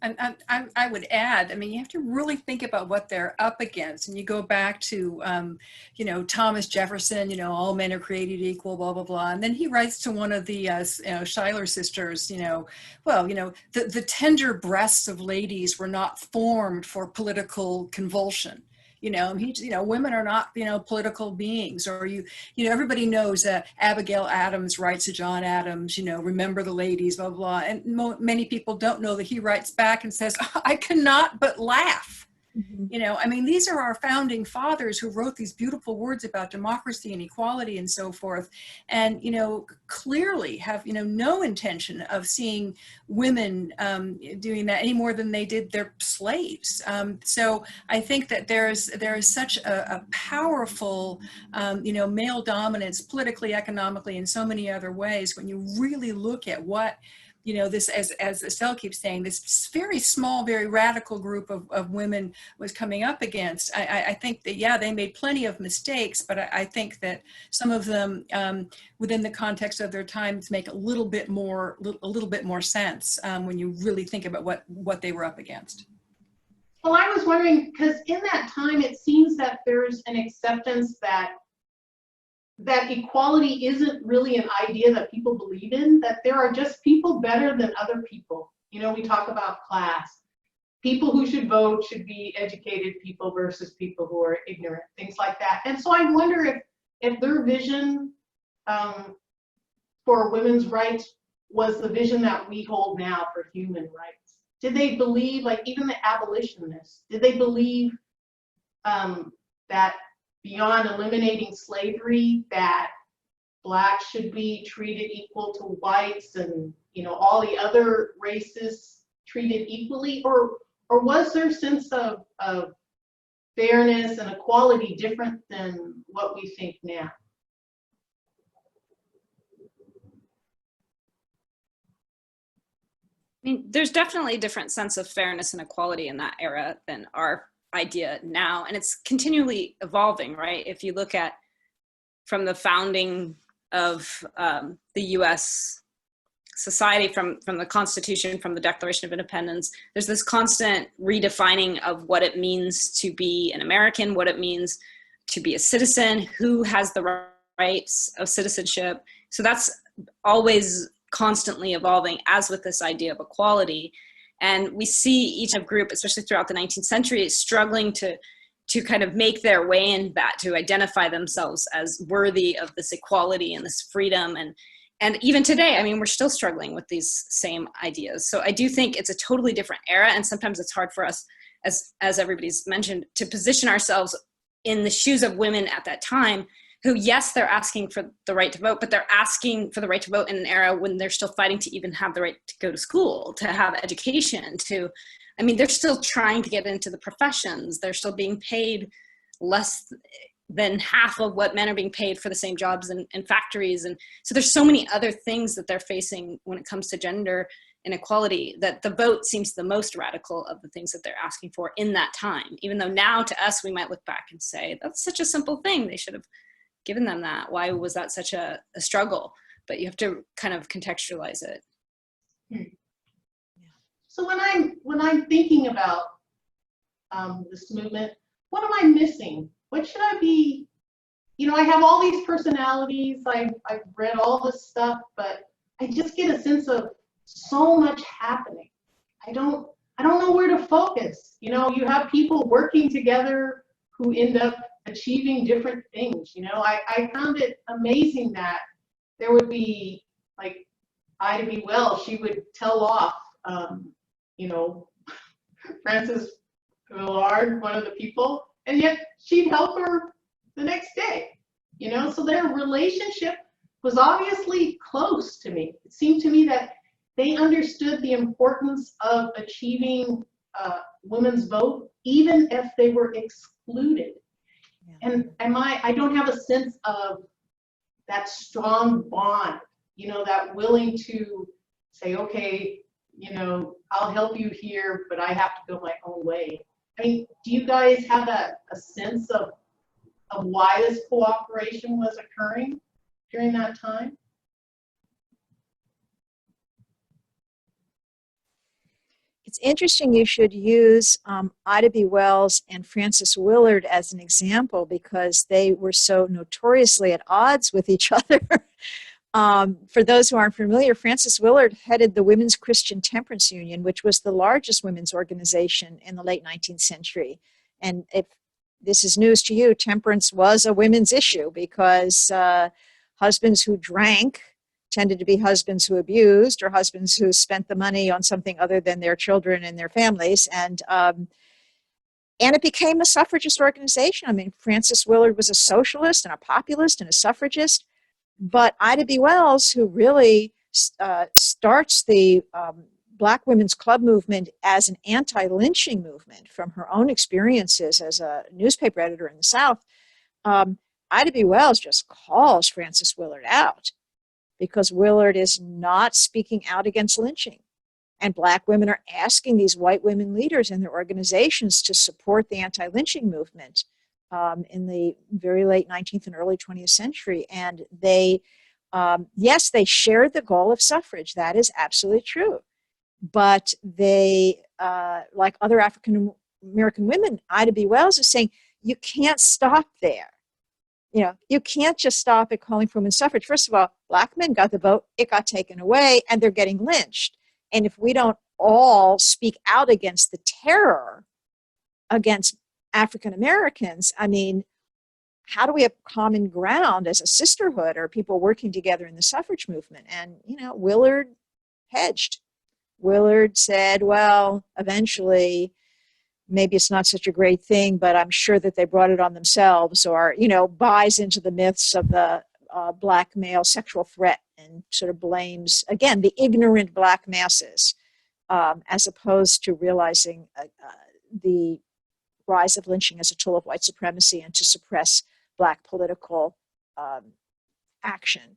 And I would add, I mean, you have to really think about what they're up against. And you go back to, you know, Thomas Jefferson, you know, all men are created equal, blah, blah, blah. And then he writes to one of the, you know, Schuyler sisters, you know, well, you know, the tender breasts of ladies were not formed for political convulsion. You know, you know, women are not, you know, political beings. Or you know, everybody knows Abigail Adams writes to John Adams, you know, remember the ladies, blah, blah, blah. And many people don't know that he writes back and says, I cannot but laugh. Mhm. You know, I mean, these are our founding fathers who wrote these beautiful words about democracy and equality and so forth. And, you know, clearly have, you know, no intention of seeing women doing that any more than they did their slaves. So I think that there is such a powerful, you know, male dominance politically, economically, in so many other ways when you really look at what, you know, this, as Estelle keeps saying, this very small, very radical group of women was coming up against. I think that, yeah, they made plenty of mistakes, but I think that some of them within the context of their times make a little bit more sense when you really think about what they were up against. Well, I was wondering, because in that time, it seems that there's an acceptance that equality isn't really an idea that people believe in, that there are just people better than other people. You know, we talk about class. People who should vote should be educated people versus people who are ignorant, things like that. And so I wonder if their vision for women's rights was the vision that we hold now for human rights. Did they believe, like even the abolitionists, did they believe that beyond eliminating slavery, that blacks should be treated equal to whites and, you know, all the other races treated equally? Or was their sense of fairness and equality different than what we think now? I mean, there's definitely a different sense of fairness and equality in that era than our idea now, and it's continually evolving, right? If you look at from the founding of the U.S. society, from the Constitution, from the Declaration of Independence, there's this constant redefining of what it means to be an American, what it means to be a citizen, who has the rights of citizenship. So that's always constantly evolving, as with this idea of equality. And we see each group, especially throughout the 19th century, struggling to kind of make their way in that, to identify themselves as worthy of this equality and this freedom. And even today, I mean, we're still struggling with these same ideas. So I do think it's a totally different era. And sometimes it's hard for us, as everybody's mentioned, to position ourselves in the shoes of women at that time, who, yes, they're asking for the right to vote, but they're asking for the right to vote in an era when they're still fighting to even have the right to go to school, to have education, I mean, they're still trying to get into the professions. They're still being paid less than half of what men are being paid for the same jobs in factories. And so there's so many other things that they're facing when it comes to gender inequality, that the vote seems the most radical of the things that they're asking for in that time. Even though now to us, we might look back and say, that's such a simple thing. They should have given them that. Why was that such a struggle? But you have to kind of contextualize it. So when I'm thinking about this movement, what am I missing? What should I be? You know, I have all these personalities. I've read all this stuff, but I just get a sense of so much happening. I don't know where to focus. You know, you have people working together who end up achieving different things. You know, I found it amazing that there would be, like, Ida B. Wells, she would tell off, you know, Frances Willard, one of the people, and yet she'd help her the next day. You know, so their relationship was obviously close to me. It seemed to me that they understood the importance of achieving women's vote, even if they were excluded. Yeah. And I don't have a sense of that strong bond, you know, that willing to say, okay, you know, I'll help you here, but I have to go my own way. I mean, do you guys have a sense of why this cooperation was occurring during that time? It's interesting you should use Ida B. Wells and Frances Willard as an example because they were so notoriously at odds with each other. For those who aren't familiar, Frances Willard headed the Women's Christian Temperance Union, which was the largest women's organization in the late 19th century. And if this is news to you, temperance was a women's issue because husbands who drank tended to be husbands who abused or husbands who spent the money on something other than their children and their families. And it became a suffragist organization. I mean, Frances Willard was a socialist and a populist and a suffragist. But Ida B. Wells, who really starts the Black Women's Club movement as an anti-lynching movement from her own experiences as a newspaper editor in the South, Ida B. Wells just calls Frances Willard out because Willard is not speaking out against lynching. And Black women are asking these white women leaders in their organizations to support the anti-lynching movement in the very late 19th and early 20th century. And they, yes, they shared the goal of suffrage. That is absolutely true. But they, like other African American women, Ida B. Wells is saying, you can't stop there. You know, you can't just stop at calling for women's suffrage. First of all, Black men got the vote, it got taken away, and they're getting lynched. And if we don't all speak out against the terror against African Americans, I mean, how do we have common ground as a sisterhood or people working together in the suffrage movement? And, you know, Willard hedged. Willard said, well, eventually, maybe it's not such a great thing, but I'm sure that they brought it on themselves, or, you know, buys into the myths of the Black male sexual threat and sort of blames, again, the ignorant Black masses, as opposed to realizing the rise of lynching as a tool of white supremacy and to suppress Black political action.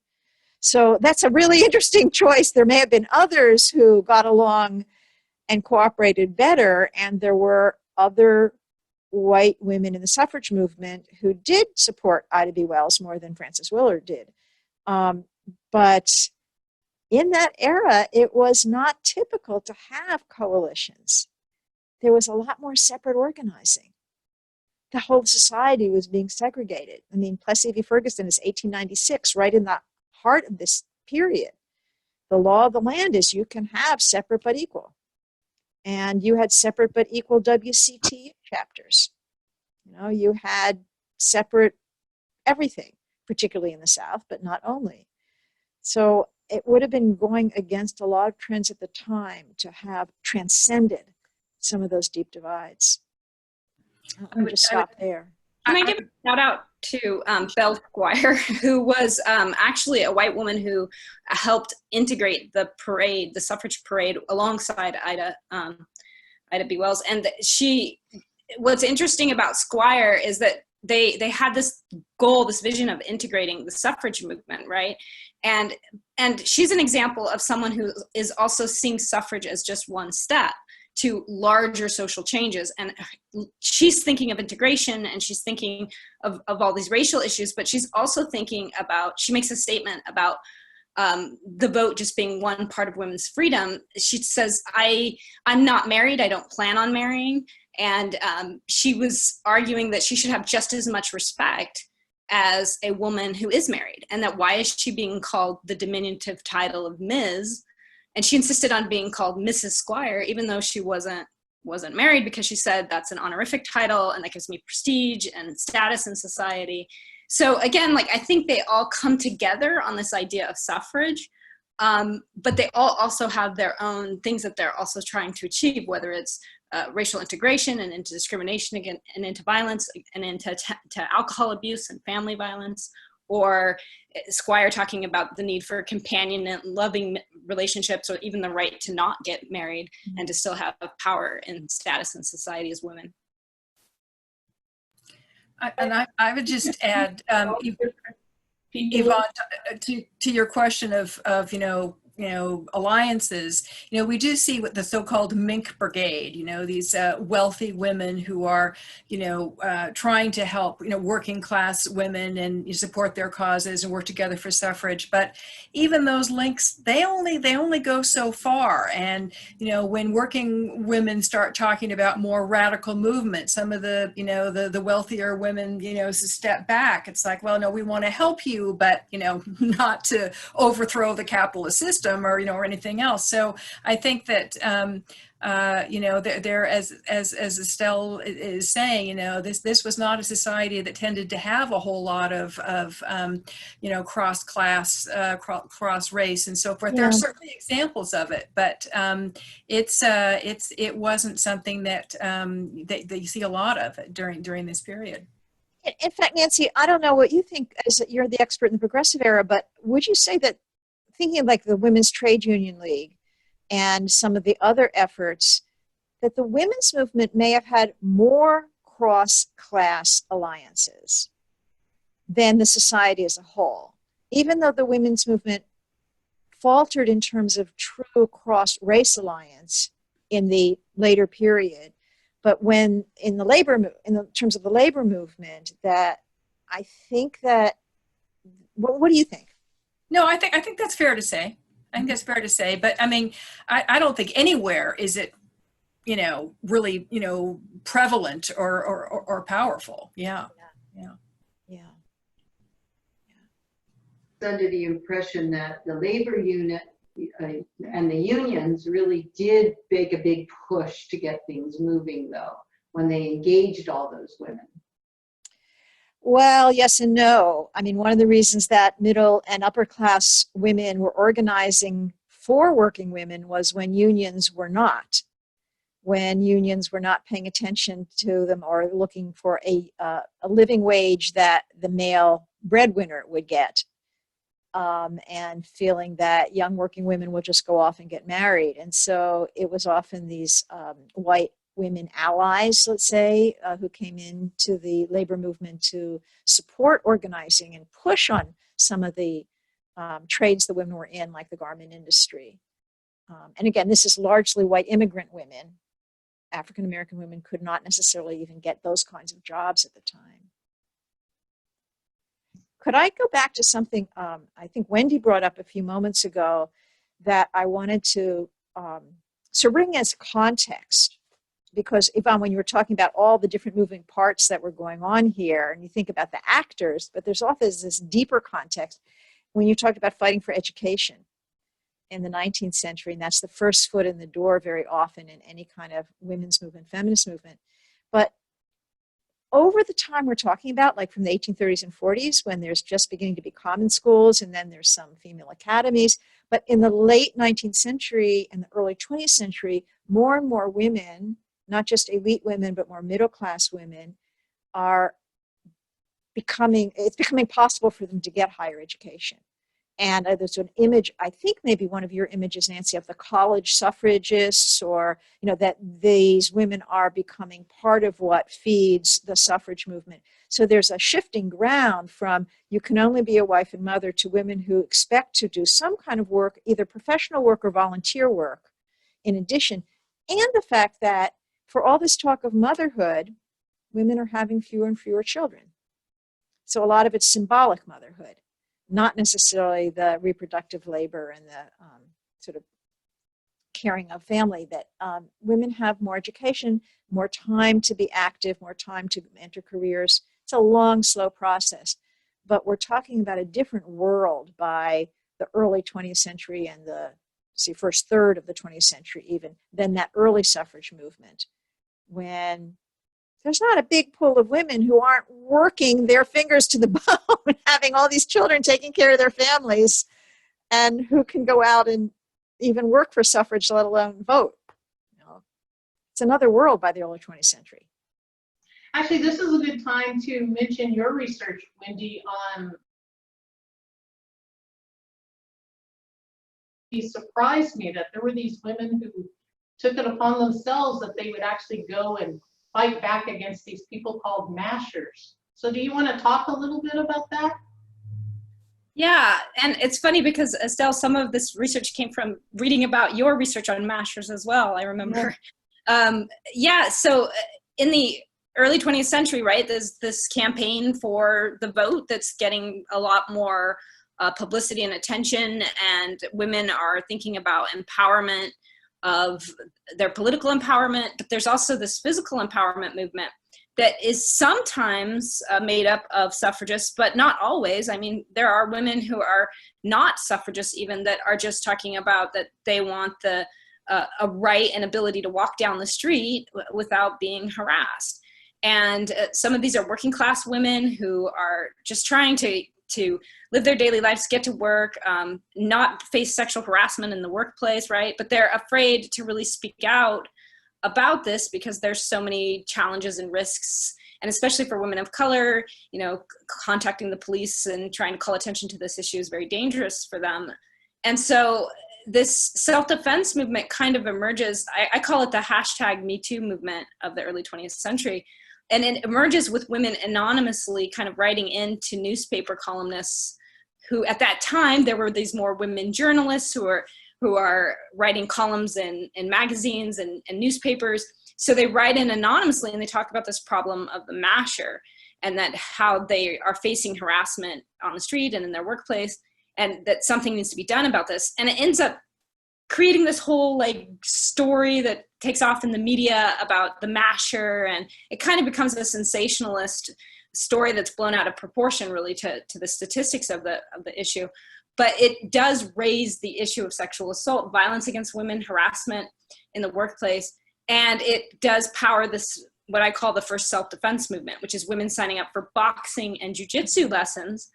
So that's a really interesting choice. There may have been others who got along and cooperated better, and there were other white women in the suffrage movement who did support Ida B. Wells more than Frances Willard did. But in that era, it was not typical to have coalitions. There was a lot more separate organizing. The whole society was being segregated. I mean, Plessy v. Ferguson is 1896, right in the heart of this period. The law of the land is you can have separate but equal. And you had separate but equal WCTU chapters. You know, you had separate everything, particularly in the South, but not only. So it would have been going against a lot of trends at the time to have transcended some of those deep divides. I'm going to stop there. Can I give a shout out to Belle Squire, who was actually a white woman who helped integrate the parade, the suffrage parade, alongside Ida B. Wells. And what's interesting about Squire is that they had this goal, this vision of integrating the suffrage movement, right? And she's an example of someone who is also seeing suffrage as just one step to larger social changes. And she's thinking of integration, and she's thinking of all these racial issues, but she's also thinking about, she makes a statement about the vote just being one part of women's freedom. She says, I'm not married, I don't plan on marrying. And she was arguing that she should have just as much respect as a woman who is married, and that why is she being called the diminutive title of Ms., and she insisted on being called Mrs. Squire, even though she wasn't married, because she said that's an honorific title and that gives me prestige and status in society. So again, like, I think they all come together on this idea of suffrage, but they all also have their own things that they're also trying to achieve, whether it's racial integration and into discrimination again, and into violence and into alcohol abuse and family violence, or Squire talking about the need for companion and loving relationships, or even the right to not get married and to still have power and status in society as women. I would just add, Yvonne, to your question of, you know, alliances, we do see what the so-called Mink Brigade, these wealthy women who are, trying to help, working class women and support their causes and work together for suffrage. But even those links, they only go so far. And, when working women start talking about more radical movement, some of the, the wealthier women, step back. It's like, well, no, we want to help you, but, not to overthrow the capitalist system or, or anything else. So I think that, there, as Estelle is saying, this was not a society that tended to have a whole lot of cross class, cross race, and so forth. Yeah. There are certainly examples of it, but it wasn't something that that you see a lot of during this period. In fact, Nancy, I don't know what you think, as you're the expert in the progressive era, but would you say that, thinking of like the Women's Trade Union League and some of the other efforts, that the women's movement may have had more cross-class alliances than the society as a whole, even though the women's movement faltered in terms of true cross-race alliance in the later period? But when in terms of the labor movement, that I think that, what do you think? No, I think that's fair to say. I think that's fair to say. But I mean, I don't think anywhere is it, really, prevalent or powerful. Yeah. Under the impression that the labor unit and the unions really did make a big push to get things moving, though, when they engaged all those women. Well, yes and no. I mean, one of the reasons that middle and upper class women were organizing for working women was when unions were not. When unions were not paying attention to them or looking for a living wage that the male breadwinner would get. And feeling that young working women would just go off and get married. And so it was often these white women allies, let's say, who came into the labor movement to support organizing and push on some of the trades the women were in, like the garment industry. And again, this is largely white immigrant women. African-American women could not necessarily even get those kinds of jobs at the time. Could I go back to something I think Wendy brought up a few moments ago that I wanted to bring as context? Because, Yvonne, when you were talking about all the different moving parts that were going on here, and you think about the actors, but there's often this deeper context when you talked about fighting for education in the 19th century, and that's the first foot in the door very often in any kind of women's movement, feminist movement. But over the time we're talking about, like from the 1830s and 40s, when there's just beginning to be common schools, and then there's some female academies, but in the late 19th century and the early 20th century, more and more women, not just elite women, but more middle-class women, it's becoming possible for them to get higher education. And there's an image, I think maybe one of your images, Nancy, of the college suffragists, or, that these women are becoming part of what feeds the suffrage movement. So there's a shifting ground from you can only be a wife and mother to women who expect to do some kind of work, either professional work or volunteer work in addition. And the fact that for all this talk of motherhood, women are having fewer and fewer children. So a lot of it's symbolic motherhood, not necessarily the reproductive labor and the sort of caring of family, that women have more education, more time to be active, more time to enter careers. It's a long, slow process. But we're talking about a different world by the early 20th century and the first third of the 20th century even, than that early suffrage movement, when there's not a big pool of women who aren't working their fingers to the bone, having all these children, taking care of their families, and who can go out and even work for suffrage, let alone vote. It's another world by the early 20th century. Actually, this is a good time to mention your research, Wendy, on. It surprised me that there were these women who took it upon themselves that they would actually go and fight back against these people called mashers. So do you want to talk a little bit about that? Yeah, and it's funny because Estelle, some of this research came from reading about your research on mashers as well. I remember. Yeah, so in the early 20th century, right, there's this campaign for the vote that's getting a lot more publicity and attention, and women are thinking about empowerment of their political empowerment, but there's also this physical empowerment movement that is sometimes made up of suffragists, but not always. I mean, there are women who are not suffragists even that are just talking about that they want the a right and ability to walk down the street without being harassed. And some of these are working class women who are just trying to live their daily lives, get to work, not face sexual harassment in the workplace, right? But they're afraid to really speak out about this because there's so many challenges and risks, and especially for women of color, you know, contacting the police and trying to call attention to this issue is very dangerous for them. And so this self-defense movement kind of emerges, I call it the hashtag #MeToo movement of the early 20th century. And it emerges with women anonymously kind of writing into newspaper columnists who, at that time, there were these more women journalists who are writing columns in magazines and newspapers. So they write in anonymously and they talk about this problem of the masher and that how they are facing harassment on the street and in their workplace, and that something needs to be done about this. And it ends up creating this whole like story that takes off in the media about the masher, and it kind of becomes a sensationalist story that's blown out of proportion really to the statistics of the issue. But it does raise the issue of sexual assault, violence against women, harassment in the workplace, and it does power this, what I call the first self-defense movement, which is women signing up for boxing and jujitsu lessons,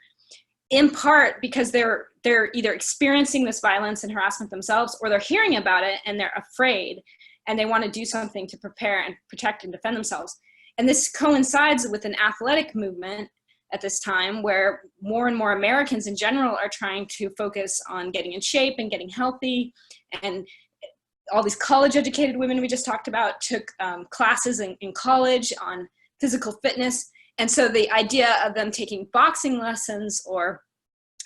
in part because they're either experiencing this violence and harassment themselves, or they're hearing about it and they're afraid and they want to do something to prepare and protect and defend themselves. And this coincides with an athletic movement at this time where more and more Americans in general are trying to focus on getting in shape and getting healthy. And all these college educated women we just talked about took classes in college on physical fitness. And so the idea of them taking boxing lessons or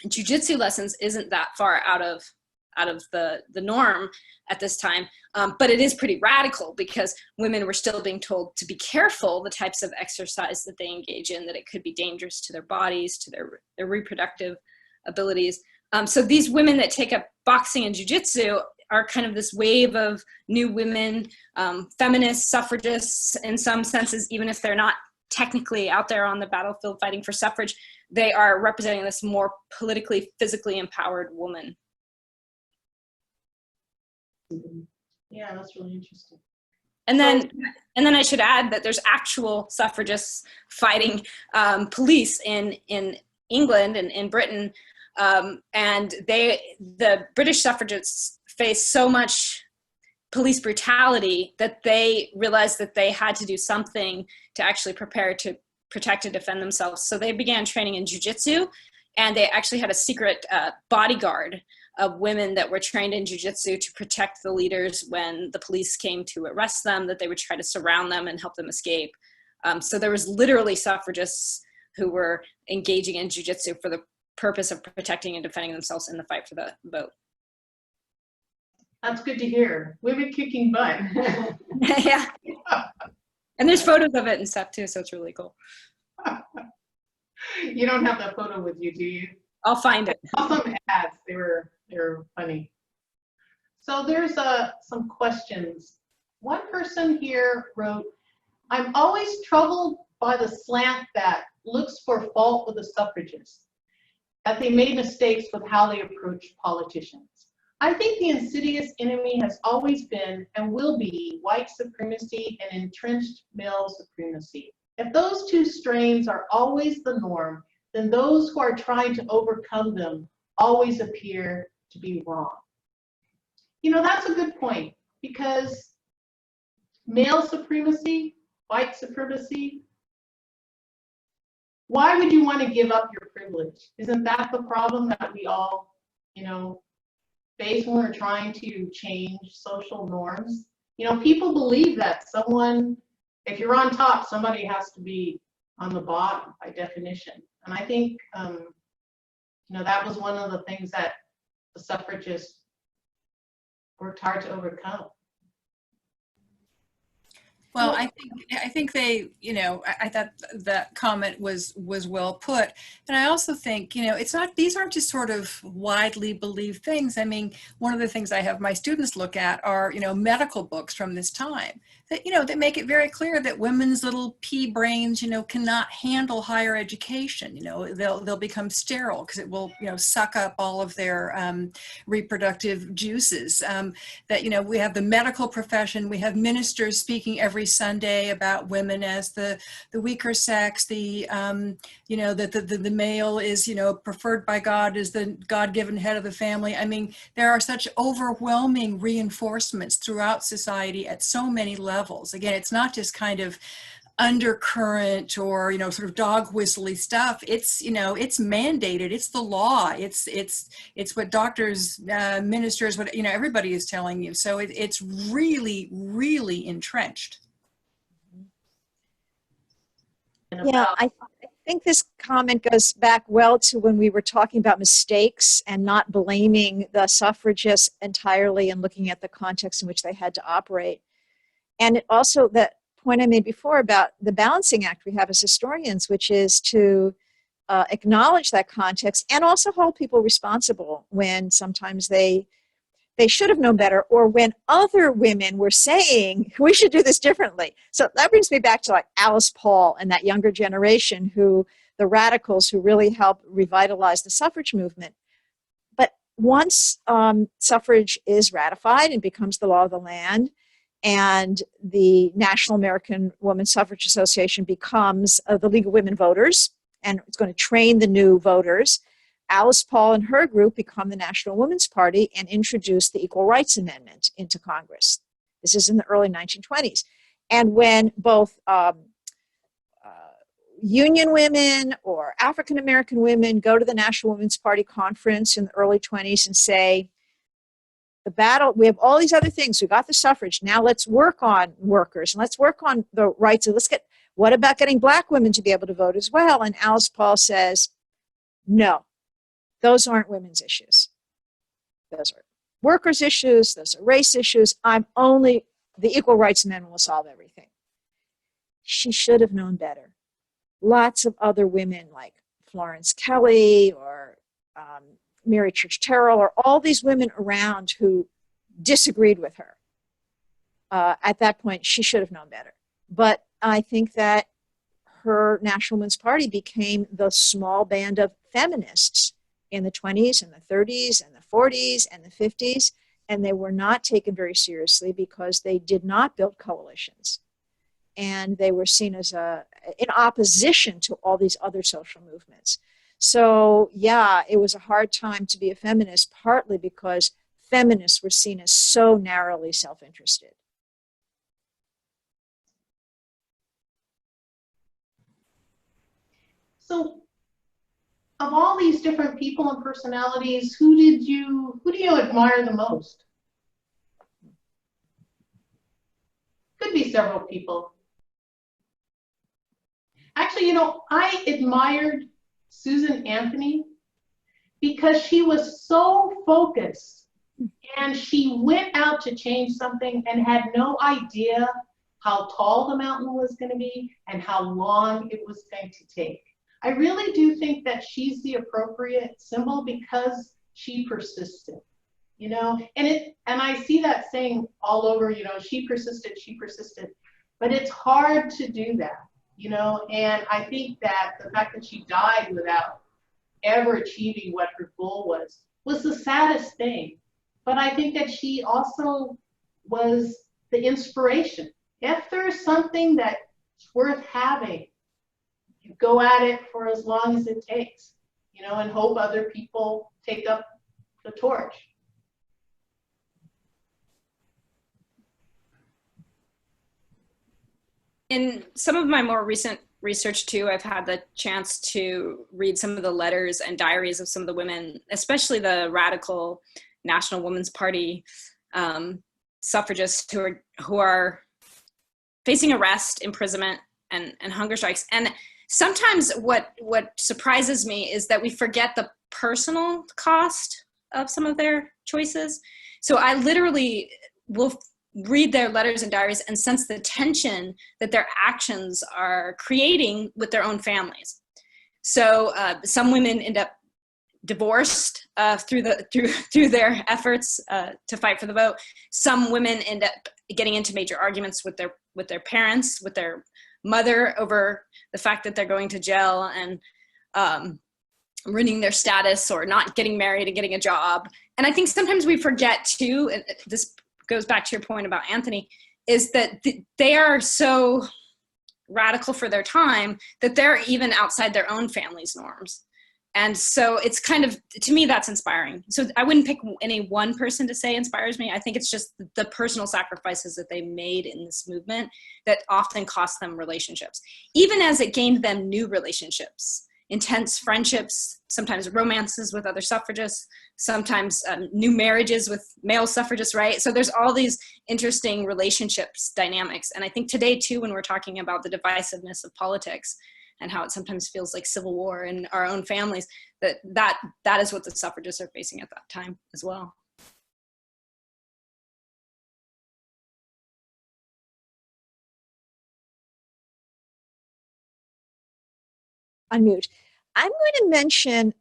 jujitsu lessons isn't that far out of the norm at this time. But it is pretty radical because women were still being told to be careful the types of exercise that they engage in, that it could be dangerous to their bodies, to their reproductive abilities. So these women that take up boxing and jujitsu are kind of this wave of new women, feminists, suffragists in some senses, even if they're not technically out there on the battlefield fighting for suffrage, they are representing this more politically, physically empowered woman. Yeah, that's really interesting. And then I should add that there's actual suffragists fighting police in England and in Britain, and the British suffragists faced so much police brutality that they realized that they had to do something to actually prepare to protect and defend themselves. So they began training in jiu-jitsu, and they actually had a secret bodyguard of women that were trained in jiu-jitsu to protect the leaders when the police came to arrest them, that they would try to surround them and help them escape. So there was literally suffragists who were engaging in jiu-jitsu for the purpose of protecting and defending themselves in the fight for the vote. That's good to hear. Women kicking butt. Yeah. And there's photos of it and stuff too, so it's really cool. You don't have that photo with you, do you? I'll find it. I saw some ads. They were funny. So there's some questions. One person here wrote, "I'm always troubled by the slant that looks for fault with the suffragists, that they made mistakes with how they approach politicians. I think the insidious enemy has always been and will be white supremacy and entrenched male supremacy. If those two strains are always the norm, then those who are trying to overcome them always appear to be wrong." You know, that's a good point, because male supremacy, white supremacy, why would you want to give up your privilege? Isn't that the problem that we all, face when we're trying to change social norms? People believe that someone, if you're on top, somebody has to be on the bottom by definition. And I think You know, that was one of the things that the suffragists worked hard to overcome. Well, I think they, you know, I thought that comment was well put. And I also think, you know, it's not, these aren't just sort of widely believed things. I mean, one of the things I have my students look at are, you know, medical books from this time that, you know, that make it very clear that women's little pea brains, you know, cannot handle higher education. You know, they'll become sterile because it will, you know, suck up all of their reproductive juices. That, you know, we have the medical profession, we have ministers speaking every Sunday about women as the weaker sex, you know, that the male is, you know, preferred by God as the God-given head of the family. I mean, there are such overwhelming reinforcements throughout society at so many levels. Again, it's not just kind of undercurrent or, you know, sort of dog whistly stuff. It's, you know, it's mandated, it's the law, it's what doctors, ministers, what, you know, everybody is telling you. So it's really, really entrenched. Yeah, I think this comment goes back well to when we were talking about mistakes and not blaming the suffragists entirely and looking at the context in which they had to operate. And it also, that point I made before about the balancing act we have as historians, which is to acknowledge that context and also hold people responsible when sometimes they should have known better, or when other women were saying, we should do this differently. So that brings me back to like Alice Paul and that younger generation the radicals who really helped revitalize the suffrage movement. But once suffrage is ratified and becomes the law of the land, and the National American Women's Suffrage Association becomes the League of Women Voters, and it's going to train the new voters, Alice Paul and her group become the National Women's Party and introduce the Equal Rights Amendment into Congress. This is in the early 1920s. And when both Union women or African American women go to the National Women's Party conference in the early 20s and say, the battle, we have all these other things, we got the suffrage, now let's work on workers, and let's work on the rights, and what about getting Black women to be able to vote as well? And Alice Paul says, no, those aren't women's issues. Those are workers' issues, those are race issues. The Equal Rights Amendment will solve everything. She should have known better. Lots of other women like Florence Kelley or Mary Church Terrell, or all these women around who disagreed with her. At that point, she should have known better. But I think that her National Women's Party became the small band of feminists in the 20s and the 30s and the 40s and the 50s, and they were not taken very seriously because they did not build coalitions. And they were seen as in opposition to all these other social movements. So yeah, it was a hard time to be a feminist, partly because feminists were seen as so narrowly self-interested. So of all these different people and personalities, who do you admire the most? Could be several people. Actually, you know, I admired Susan Anthony because she was so focused and she went out to change something and had no idea how tall the mountain was going to be and how long it was going to take. I really do think that she's the appropriate symbol because she persisted, you know, and I see that saying all over, you know, she persisted, but it's hard to do that, you know, and I think that the fact that she died without ever achieving what her goal was the saddest thing. But I think that she also was the inspiration. If there's something that's worth having, you go at it for as long as it takes, you know, and hope other people take up the torch. In some of my more recent research too, I've had the chance to read some of the letters and diaries of some of the women, especially the radical National Women's Party suffragists who are facing arrest, imprisonment, and hunger strikes. And sometimes what surprises me is that we forget the personal cost of some of their choices. So I literally will read their letters and diaries and sense the tension that their actions are creating with their own families. So some women end up divorced through their efforts to fight for the vote. Some women end up getting into major arguments with their parents, with their mother, over the fact that they're going to jail and ruining their status or not getting married and getting a job. And I think sometimes we forget too, and this goes back to your point about Anthony, is that they are so radical for their time that they're even outside their own family's norms. And so it's kind of, to me, that's inspiring. So I wouldn't pick any one person to say inspires me. I think it's just the personal sacrifices that they made in this movement that often cost them relationships, even as it gained them new relationships, intense friendships, sometimes romances with other suffragists, sometimes new marriages with male suffragists, right? So there's all these interesting relationships dynamics. And I think today too, when we're talking about the divisiveness of politics, and how it sometimes feels like civil war in our own families, that is what the suffragists are facing at that time as well. Unmute. I'm going to mention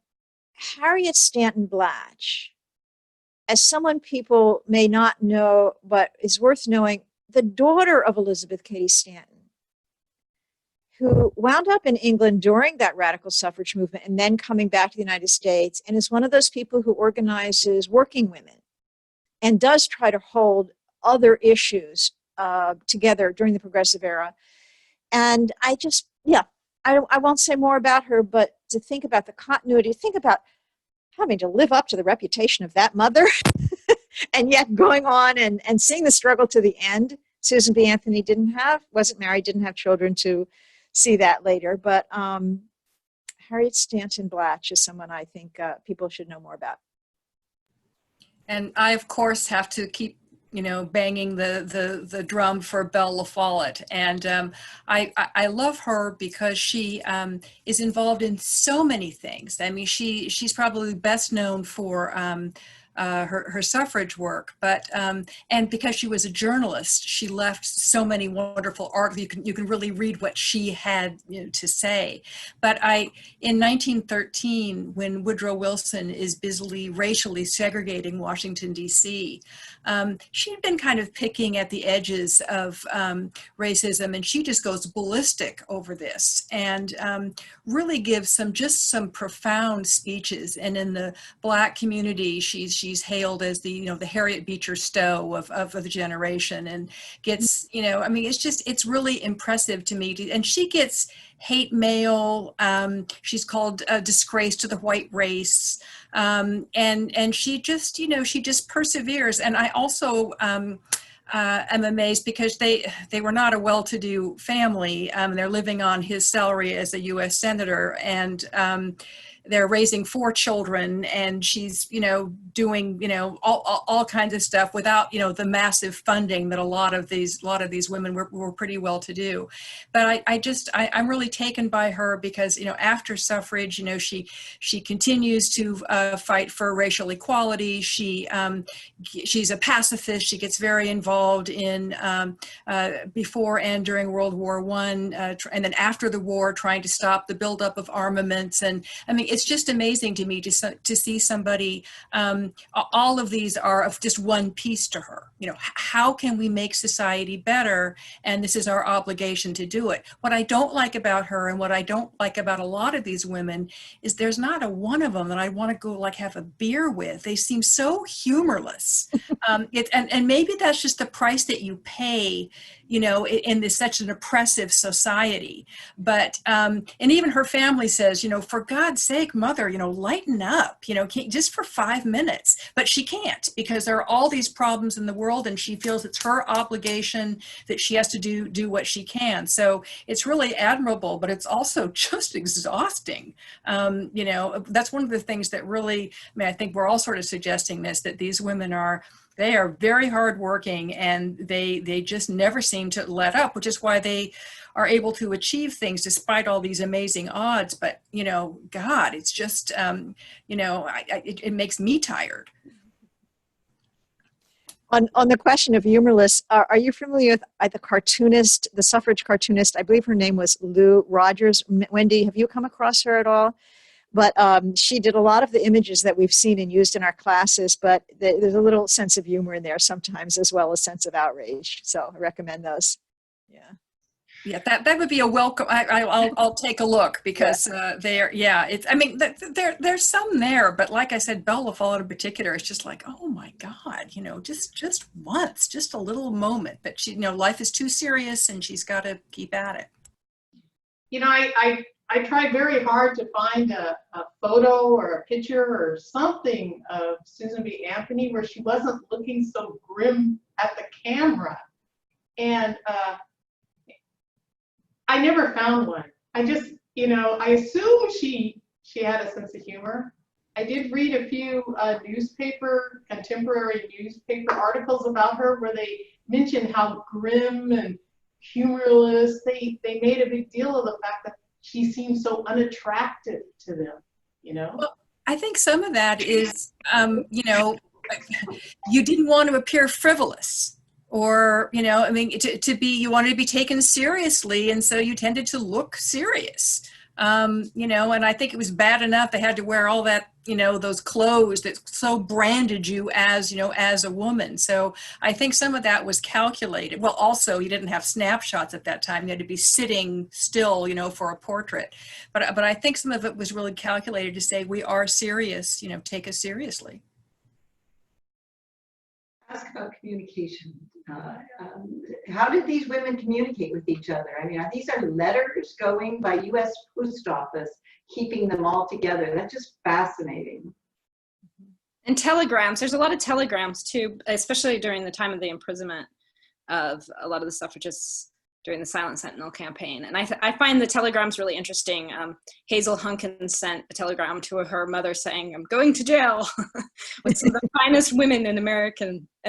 Harriet Stanton Blatch as someone people may not know, but is worth knowing, the daughter of Elizabeth Cady Stanton, who wound up in England during that radical suffrage movement and then coming back to the United States, and is one of those people who organizes working women and does try to hold other issues together during the progressive era. And I won't say more about her, but to think about the continuity, think about having to live up to the reputation of that mother and yet going on and seeing the struggle to the end. Susan B. Anthony wasn't married, didn't have children to see that later, but Harriet Stanton Blatch is someone I think people should know more about. And I, of course, have to keep, banging the drum for Belle LaFollette. And I love her because she is involved in so many things. I mean, she's probably best known for her suffrage work, but and because she was a journalist, she left so many wonderful articles. You can really read what she had to say. But in 1913, when Woodrow Wilson is busily racially segregating Washington, D.C., she had been kind of picking at the edges of racism, and she just goes ballistic over this and really gives some profound speeches. And in the Black community, she's hailed as the Harriet Beecher Stowe of the generation, and gets it's really impressive to me. And she gets hate mail. She's called a disgrace to the white race, and she just perseveres. And I also am amazed because they were not a well-to-do family. They're living on his salary as a U.S. senator, and they're raising 4 children, and she's, doing, all kinds of stuff without, the massive funding that a lot of these women were pretty well to do. But I'm really taken by her because, after suffrage, she continues to fight for racial equality. She's a pacifist. She gets very involved in before and during World War I, and then after the war, trying to stop the buildup of armaments. And I mean, it's just amazing to me to see somebody, all of these are of just one piece to her. How can we make society better? And this is our obligation to do it. What I don't like about her, and what I don't like about a lot of these women, is there's not a one of them that I want to go have a beer with. They seem so humorless. And maybe that's just the price that you pay, in this such an oppressive society. But and even her family says, for God's sake, mother, lighten up, just for 5 minutes. But she can't, because there are all these problems in the world, and she feels it's her obligation that she has to do what she can. So it's really admirable, but it's also just exhausting. That's one of the things that really, I think we're all sort of suggesting this, that these women are They are very hardworking, and they just never seem to let up, which is why they are able to achieve things despite all these amazing odds. But, you know, God, it's just, you know, it makes me tired. On the question of humorless, are you familiar with the cartoonist, the suffrage cartoonist? I believe her name was Lou Rogers. Wendy, have you come across her at all? But she did a lot of the images that we've seen and used in our classes, but there's a little sense of humor in there sometimes, as well as sense of outrage. So I recommend those. Yeah. Yeah, that would be a welcome. I'll take a look, because there, yeah, it's, I mean, there's some there, but like I said, Bella Follett in particular is just like, oh my God, you know, just once, just a little moment. But she, you know, life is too serious, and she's got to keep at it. You know, I tried very hard to find a photo or a picture or something of Susan B. Anthony where she wasn't looking so grim at the camera. And I never found one. I just, you know, I assume she had a sense of humor. I did read a few contemporary newspaper articles about her where they mentioned how grim and humorless. They made a big deal of the fact that she seemed so unattractive to them, you know? Well, I think some of that is, you know, you didn't want to appear frivolous. Or, you know, I mean, you wanted to be taken seriously, and so you tended to look serious. You know, and I think it was bad enough they had to wear all that, you know, those clothes that so branded you as, you know, as a woman. So I think some of that was calculated. Well, also, you didn't have snapshots at that time. You had to be sitting still, you know, for a portrait. But I think some of it was really calculated to say, we are serious, you know, take us seriously. Ask about communication. How did these women communicate with each other? I mean, these are letters going by U.S. Post Office, keeping them all together. That's just fascinating. And telegrams. There's a lot of telegrams too, especially during the time of the imprisonment of a lot of the suffragists during the Silent Sentinel campaign. And I find the telegrams really interesting. Hazel Hunkins sent a telegram to her mother saying, "I'm going to jail with some of the finest women in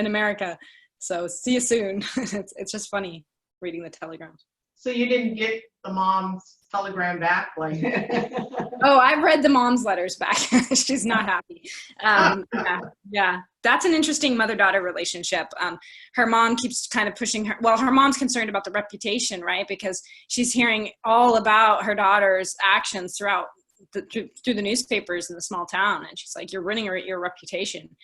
America. So see you soon." It's just funny reading the telegrams. So you didn't get the mom's telegram back, like? Oh, I've read the mom's letters back. She's not happy. Yeah, that's an interesting mother-daughter relationship. Her mom keeps kind of pushing her. Well, her mom's concerned about the reputation, right? Because she's hearing all about her daughter's actions through the newspapers in the small town, and she's like, "You're ruining your reputation."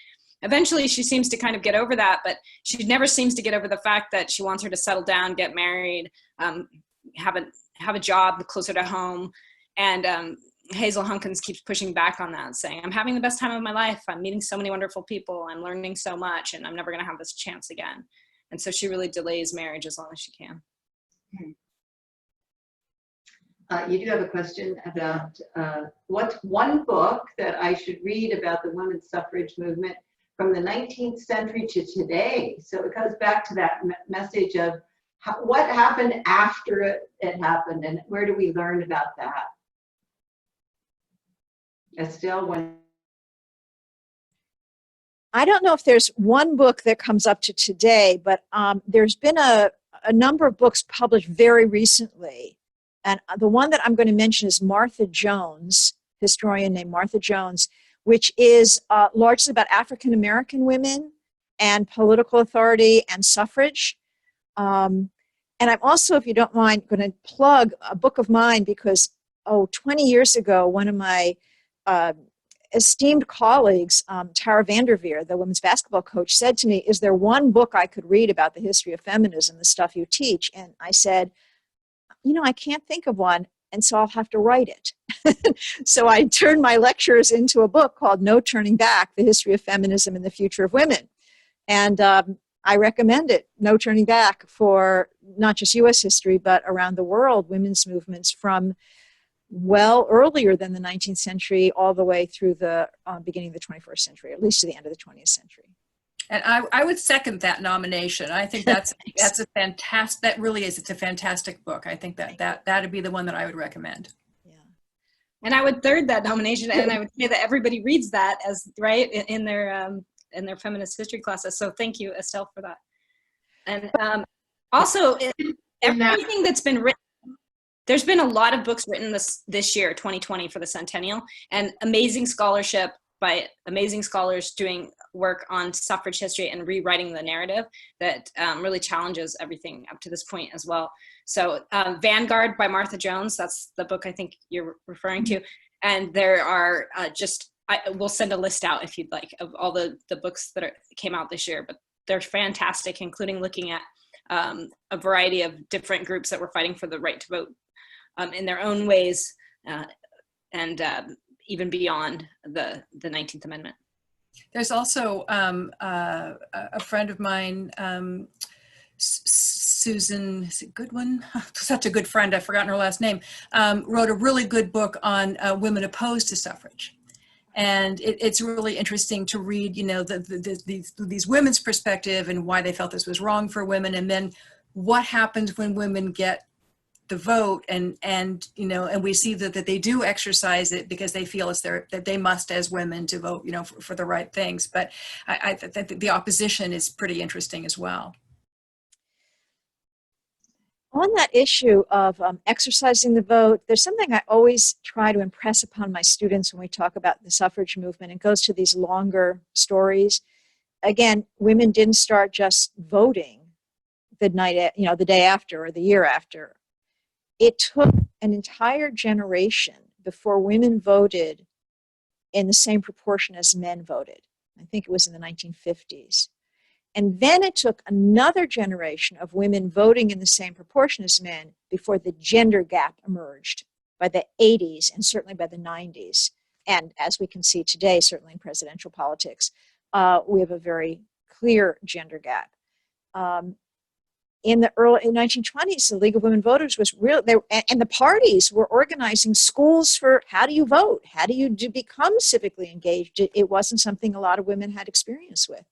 Eventually, she seems to kind of get over that, but she never seems to get over the fact that she wants her to settle down, get married, have a job closer to home. And Hazel Hunkins keeps pushing back on that, saying, "I'm having the best time of my life. I'm meeting so many wonderful people. I'm learning so much, and I'm never going to have this chance again." And so she really delays marriage as long as she can. You do have a question about what's one book that I should read about the women's suffrage movement from the 19th century to today. So it goes back to that message of what happened after it happened, and where do we learn about that? Estelle, when? I don't know if there's one book that comes up to today, but there's been a number of books published very recently. And the one that I'm going to mention is Martha Jones, historian named Martha Jones, which is largely about African-American women and political authority and suffrage. And I'm also, if you don't mind, going to plug a book of mine because, 20 years ago, one of my esteemed colleagues, Tara Vanderveer, the women's basketball coach, said to me, "Is there one book I could read about the history of feminism, the stuff you teach?" And I said, I can't think of one, and so I'll have to write it. So I turned my lectures into a book called No Turning Back, The History of Feminism and the Future of Women. And I recommend it, No Turning Back, for not just U.S. history, but around the world, women's movements from well earlier than the 19th century all the way through the beginning of the 21st century, at least to the end of the 20th century. And I would second that nomination. I think that's a fantastic, that really is, it's a fantastic book. I think that'd be the one that I would recommend. Yeah. And I would third that nomination, and I would say that everybody reads that as, right, in their in their feminist history classes. So thank you, Estelle, for that. And also, everything that's been written, there's been a lot of books written this year, 2020, for the centennial, and amazing scholarship by amazing scholars doing work on suffrage history and rewriting the narrative that really challenges everything up to this point as well. So Vanguard by Martha Jones, that's the book I think you're referring to. And there are we'll send a list out if you'd like of all the books that came out this year, but they're fantastic, including looking at a variety of different groups that were fighting for the right to vote in their own ways, and even beyond the 19th Amendment. There's also a friend of mine, Susan, is it Goodwin? Such a good friend, I've forgotten her last name, wrote a really good book on women opposed to suffrage. And it's really interesting to read, you know, these women's perspective and why they felt this was wrong for women, and then what happens when women get the vote, and you know, and we see that they do exercise it because they feel that they must as women to vote, you know, for the right things. But I think the opposition is pretty interesting as well. On that issue of exercising the vote, there's something I always try to impress upon my students when we talk about the suffrage movement. It goes to these longer stories. Again, women didn't start just voting the day after or the year after. It took an entire generation before women voted in the same proportion as men voted. I think it was in the 1950s. And then it took another generation of women voting in the same proportion as men before the gender gap emerged by the 80s and certainly by the 90s. And as we can see today, certainly in presidential politics, we have a very clear gender gap. In the early 1920s, the League of Women Voters was real, and the parties were organizing schools for how do you vote? How do you become civically engaged? It wasn't something a lot of women had experience with.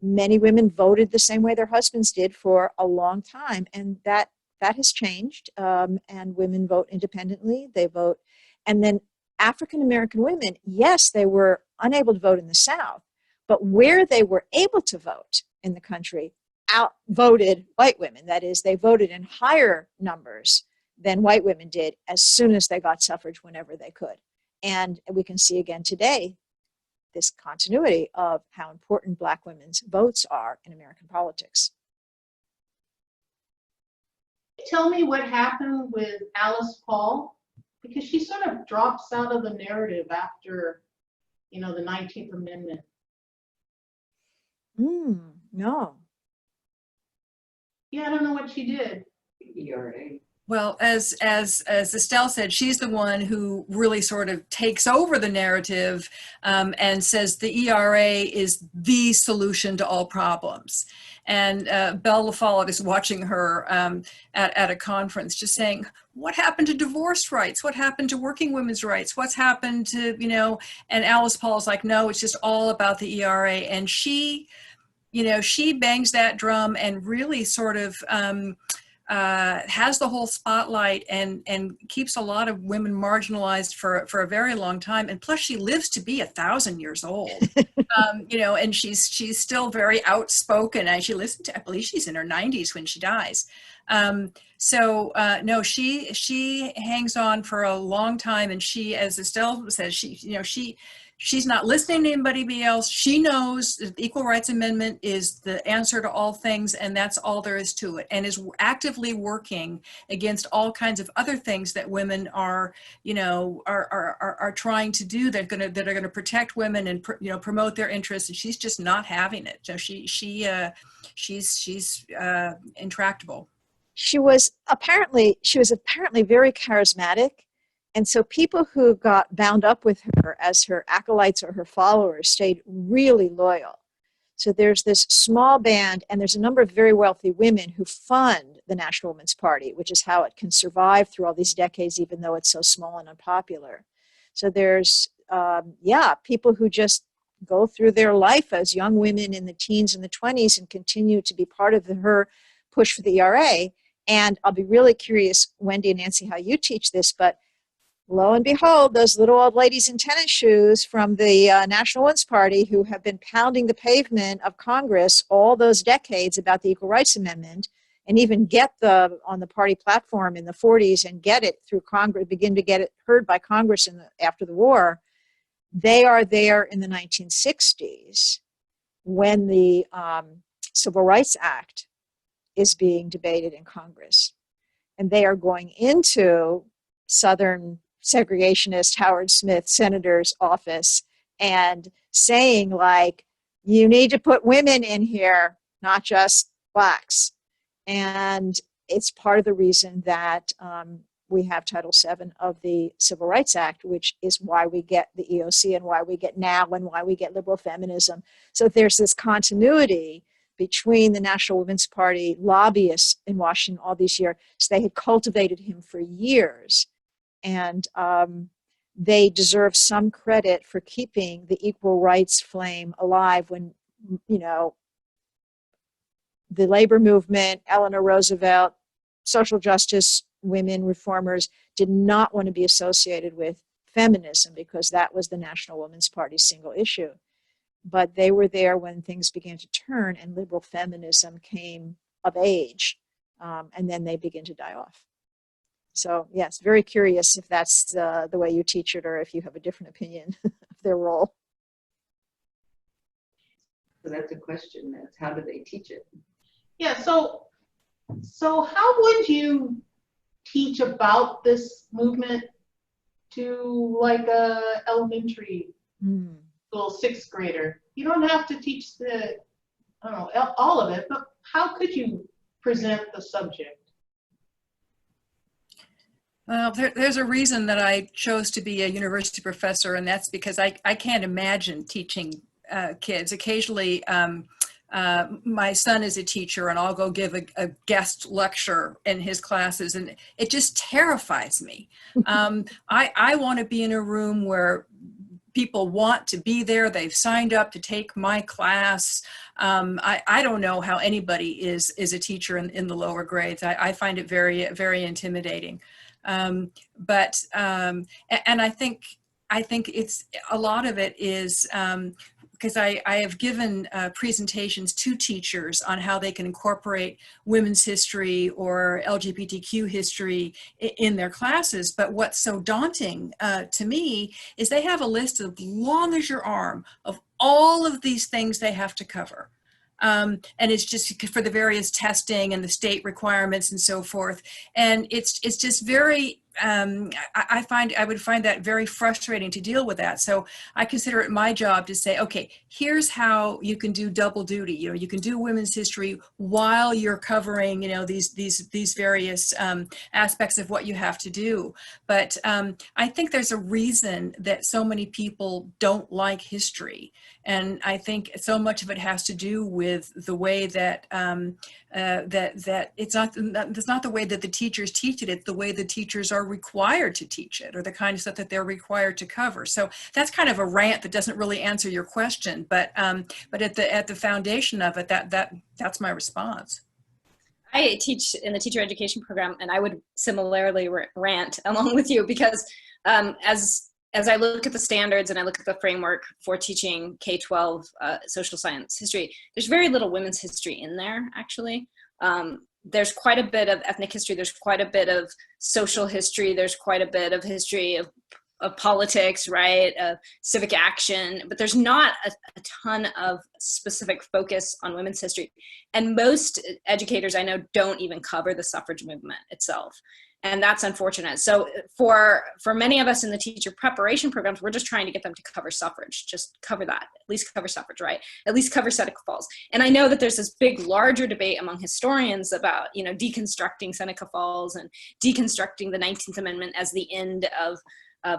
Many women voted the same way their husbands did for a long time, and that has changed. And women vote independently. They vote, and then African American women, yes, they were unable to vote in the South, but where they were able to vote in the country, outvoted white women. That is, they voted in higher numbers than white women did as soon as they got suffrage whenever they could. And we can see again today this continuity of how important Black women's votes are in American politics. Tell me what happened with Alice Paul, because she sort of drops out of the narrative after, you know, the 19th Amendment. No. Yeah, I don't know what she did. Well, as Estelle said, she's the one who really sort of takes over the narrative and says the ERA is the solution to all problems. And Belle LaFollette is watching her at a conference, just saying, what happened to divorce rights? What happened to working women's rights? What's happened to, you know, and Alice Paul is like, no, it's just all about the ERA. And she, you know, she bangs that drum and really sort of has the whole spotlight and keeps a lot of women marginalized for a very long time. And plus she lives to be 1,000 years old, you know, and she's still very outspoken. And she lives to, I believe she's in her 90s when she dies. No, she hangs on for a long time. And she, as Estelle says, she's not listening to anybody else. She knows the Equal Rights Amendment is the answer to all things, and that's all there is to it, and is actively working against all kinds of other things that women are, you know, are trying to do that are gonna protect women and you know, promote their interests. And she's just not having it. So she's intractable. She was apparently very charismatic. And so people who got bound up with her as her acolytes or her followers stayed really loyal. So there's this small band, and there's a number of very wealthy women who fund the National Women's Party, which is how it can survive through all these decades, even though it's so small and unpopular. So there's, people who just go through their life as young women in the teens and the 20s and continue to be part of her push for the ERA. And I'll be really curious, Wendy and Nancy, how you teach this, but lo and behold, those little old ladies in tennis shoes from the National Women's Party, who have been pounding the pavement of Congress all those decades about the Equal Rights Amendment, and even get on the party platform in the 40s and get it through Congress, begin to get it heard by Congress after the war. They are there in the 1960s when the Civil Rights Act is being debated in Congress. And they are going into Southern segregationist Howard Smith senator's office and saying, like, you need to put women in here, not just blacks. And it's part of the reason that we have Title VII of the Civil Rights Act, which is why we get the EOC and why we get NOW and why we get liberal feminism. So there's this continuity between the National Women's Party lobbyists in Washington all these years. So they had cultivated him for years. And they deserve some credit for keeping the equal rights flame alive when, you know, the labor movement, Eleanor Roosevelt, social justice, women reformers did not want to be associated with feminism because that was the National Women's Party's single issue. But they were there when things began to turn and liberal feminism came of age, and then they begin to die off. So yes, very curious if that's the way you teach it or if you have a different opinion of their role. So that's a question, that's how do they teach it? Yeah, so how would you teach about this movement to like a elementary school sixth grader? You don't have to teach I don't know, all of it, but how could you present the subject? Well, there's a reason that I chose to be a university professor, and that's because I can't imagine teaching kids. Occasionally, my son is a teacher, and I'll go give a guest lecture in his classes, and it just terrifies me. I want to be in a room where people want to be there. They've signed up to take my class. I don't know how anybody is a teacher in the lower grades. I find it very, very intimidating. And I think it's a lot of it is because I have given presentations to teachers on how they can incorporate women's history or LGBTQ history in their classes. But what's so daunting to me is they have a list as long as your arm of all of these things they have to cover. And it's just for the various testing and the state requirements and so forth. And it's just very, I would find that very frustrating to deal with that. So I consider it my job to say, okay, here's how you can do double duty. You know, you can do women's history while you're covering, you know, these various aspects of what you have to do. But I think there's a reason that so many people don't like history. And I think so much of it has to do with the way that that it's not the way that the teachers teach it. It's the way the teachers are required to teach it, or the kind of stuff that they're required to cover. So that's kind of a rant that doesn't really answer your question, but at the foundation of it, that's my response. I teach in the teacher education program, and I would similarly rant along with you because as I look at the standards and I look at the framework for teaching K-12 social science history, there's very little women's history in there, actually. There's quite a bit of ethnic history. There's quite a bit of social history. There's quite a bit of history of politics, right? Civic action, but there's not a ton of specific focus on women's history. And most educators I know don't even cover the suffrage movement itself. And that's unfortunate. So for many of us in the teacher preparation programs, we're just trying to get them to cover suffrage, just cover that, at least cover suffrage, right? At least cover Seneca Falls. And I know that there's this big, larger debate among historians about, you know, deconstructing Seneca Falls and deconstructing the 19th Amendment as the end of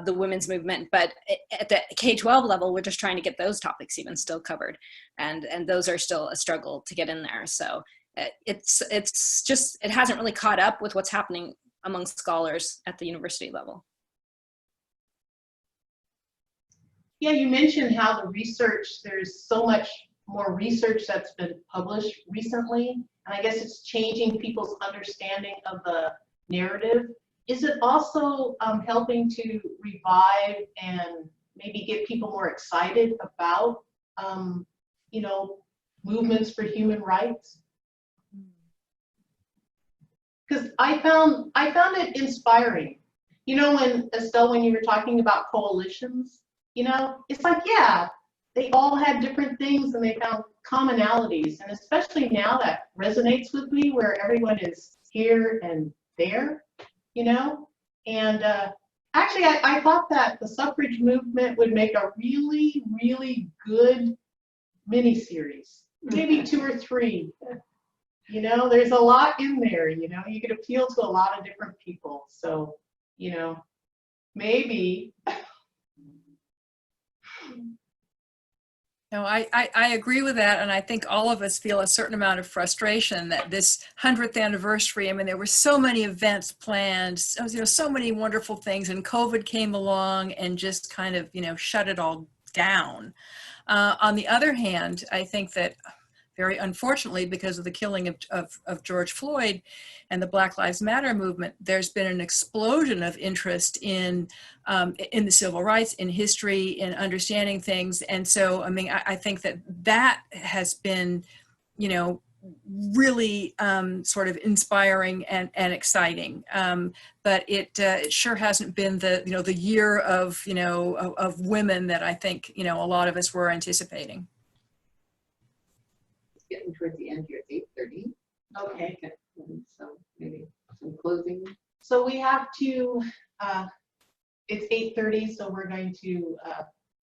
the women's movement. But at the K-12 level, we're just trying to get those topics even still covered. And those are still a struggle to get in there. So it's just, it hasn't really caught up with what's happening among scholars at the university level. Yeah, you mentioned how the research, there's so much more research that's been published recently, and I guess it's changing people's understanding of the narrative. is it also helping to revive and maybe get people more excited about, you know, movements for human rights? Because I found it inspiring. You know, when Estelle, when you were talking about coalitions, you know, it's like, yeah, they all had different things and they found commonalities. And especially now that resonates with me, where everyone is here and there, you know. And actually, I thought that the suffrage movement would make a really, really good mini-series, maybe 2 or 3. You know, there's a lot in there, you know, you could appeal to a lot of different people. So, you know, maybe. No, I agree with that. And I think all of us feel a certain amount of frustration that this 100th anniversary, I mean, there were so many events planned, so many wonderful things, and COVID came along and just kind of, shut it all down. On the other hand, I think that very unfortunately, because of the killing of George Floyd and the Black Lives Matter movement, there's been an explosion of interest in the civil rights, in history, in understanding things. And so, I mean, I think that has been, really sort of inspiring and exciting. But it sure hasn't been the year of women that I think, a lot of us were anticipating. Getting towards the end here. It's 8:30. Okay. So maybe some closing. So we have to, it's 8:30, so we're going to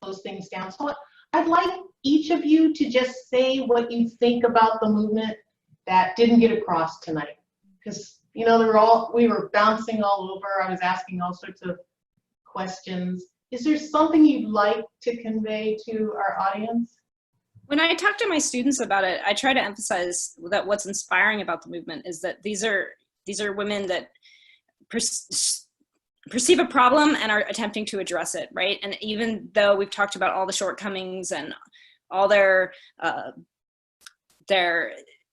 close things down. So I'd like each of you to just say what you think about the movement that didn't get across tonight. Because, we were bouncing all over. I was asking all sorts of questions. Is there something you'd like to convey to our audience? When I talk to my students about it, I try to emphasize that what's inspiring about the movement is that these are women that perceive a problem and are attempting to address it, right? And even though we've talked about all the shortcomings and all their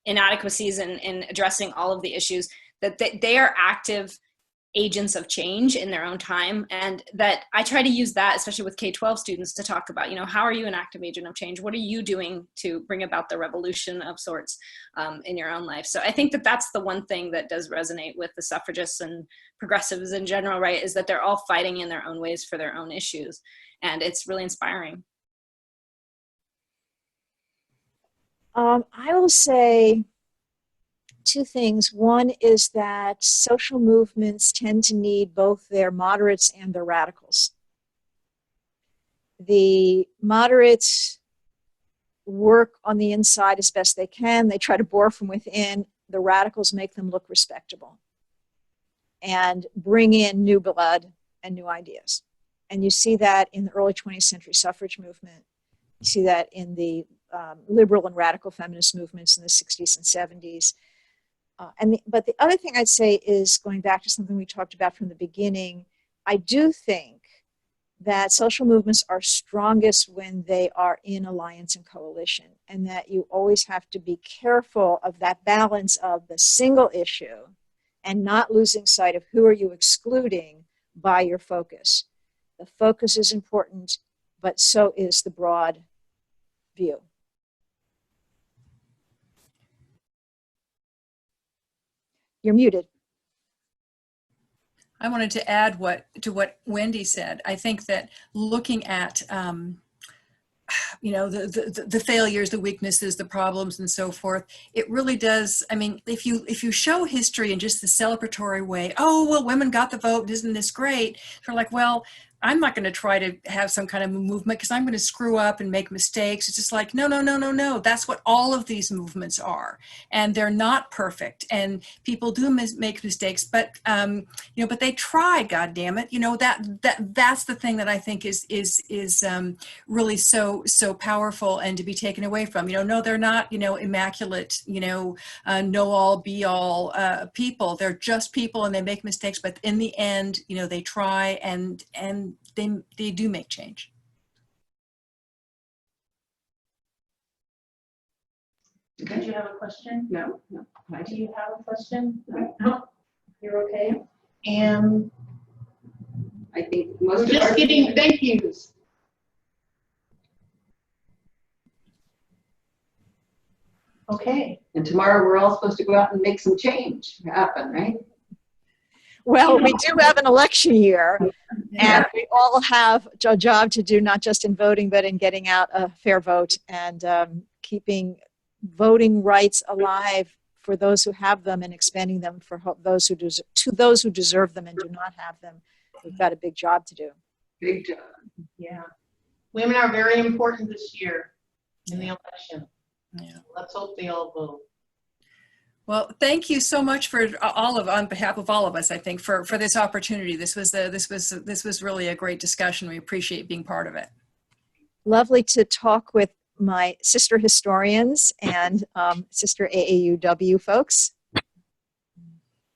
inadequacies in addressing all of the issues, that they are active agents of change in their own time. And that I try to use that, especially with K-12 students, to talk about, how are you an active agent of change? What are you doing to bring about the revolution of sorts in your own life? So I think that that's the one thing that does resonate with the suffragists and progressives in general, right? Is that they're all fighting in their own ways for their own issues. And it's really inspiring. I will say 2 things. One is that social movements tend to need both their moderates and their radicals. The moderates work on the inside as best they can. They try to bore from within. The radicals make them look respectable and bring in new blood and new ideas. And you see that in the early 20th century suffrage movement. You see that in the liberal and radical feminist movements in the 60s and 70s. But the other thing I'd say is, going back to something we talked about from the beginning, I do think that social movements are strongest when they are in alliance and coalition, and that you always have to be careful of that balance of the single issue and not losing sight of who are you excluding by your focus. The focus is important, but so is the broad view. You're muted. I wanted to add to what Wendy said. I think that looking at the failures, the weaknesses, the problems, and so forth, it really does. I mean, if you show history in just the celebratory way, oh well, women got the vote, isn't this great? They're like, well, I'm not going to try to have some kind of movement because I'm going to screw up and make mistakes. It's just like, no. That's what all of these movements are. And they're not perfect. And people do make mistakes, but, but they try, God damn it. That's the thing that I think is really so powerful and to be taken away from. No, they're not, immaculate, know all, be all people. They're just people and they make mistakes, but in the end, they try and they do make change. Did you have a question? No. Do you have a question? No. You're okay? And I think we're most of just our getting thank yous. Okay. and tomorrow we're all supposed to go out and make some change happen, right? Well, we do have an election year, and we all have a job to do, not just in voting, but in getting out a fair vote and keeping voting rights alive for those who have them and expanding them for those who deserve them and do not have them. We've got a big job to do. Big job. Yeah. Women are very important this year in the election. Yeah. Let's hope they all vote. Well, thank you so much for on behalf of all of us, I think, for this opportunity. This was really a great discussion. We appreciate being part of it. Lovely to talk with my sister historians and sister AAUW folks.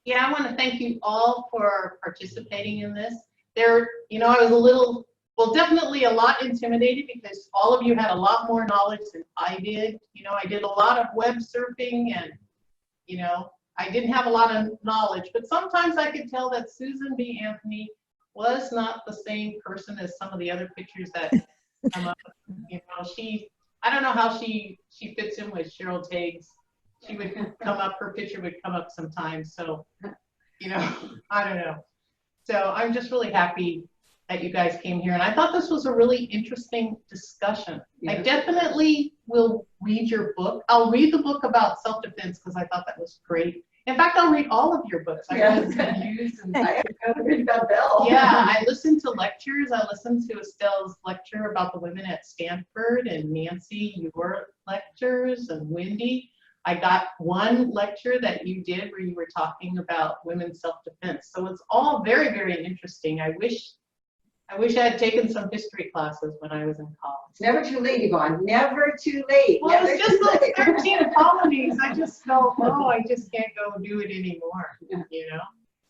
Yeah, I want to thank you all for participating in this. I was a little, well, definitely a lot intimidated because all of you had a lot more knowledge than I did. I did a lot of web surfing and, I didn't have a lot of knowledge, but sometimes I could tell that Susan B. Anthony was not the same person as some of the other pictures that come up. I don't know how she fits in with Cheryl Tagues. She would come up, her picture would come up sometimes. So, I don't know. So I'm just really happy that you guys came here. And I thought this was a really interesting discussion. Yeah. I definitely will read your book. I'll read the book about self-defense because I thought that was great. In fact, I'll read all of your books. I read Views and I have to read about Bell. yeah, I listened to lectures. I listened to Estelle's lecture about the women at Stanford and Nancy, your lectures, and Wendy. I got one lecture that you did where you were talking about women's self-defense. So it's all very, very interesting. I wish I had taken some history classes when I was in college. It's never too late, Yvonne. Never too late. Well, Never it's just too those late. 13 colonies. I just felt, I just can't go do it anymore,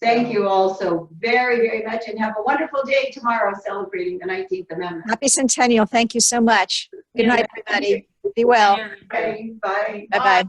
Thank you all so very, very much, and have a wonderful day tomorrow celebrating the 19th Amendment. Happy Centennial. Thank you so much. Good night, everybody. Be well. Bye. Bye. Bye-bye.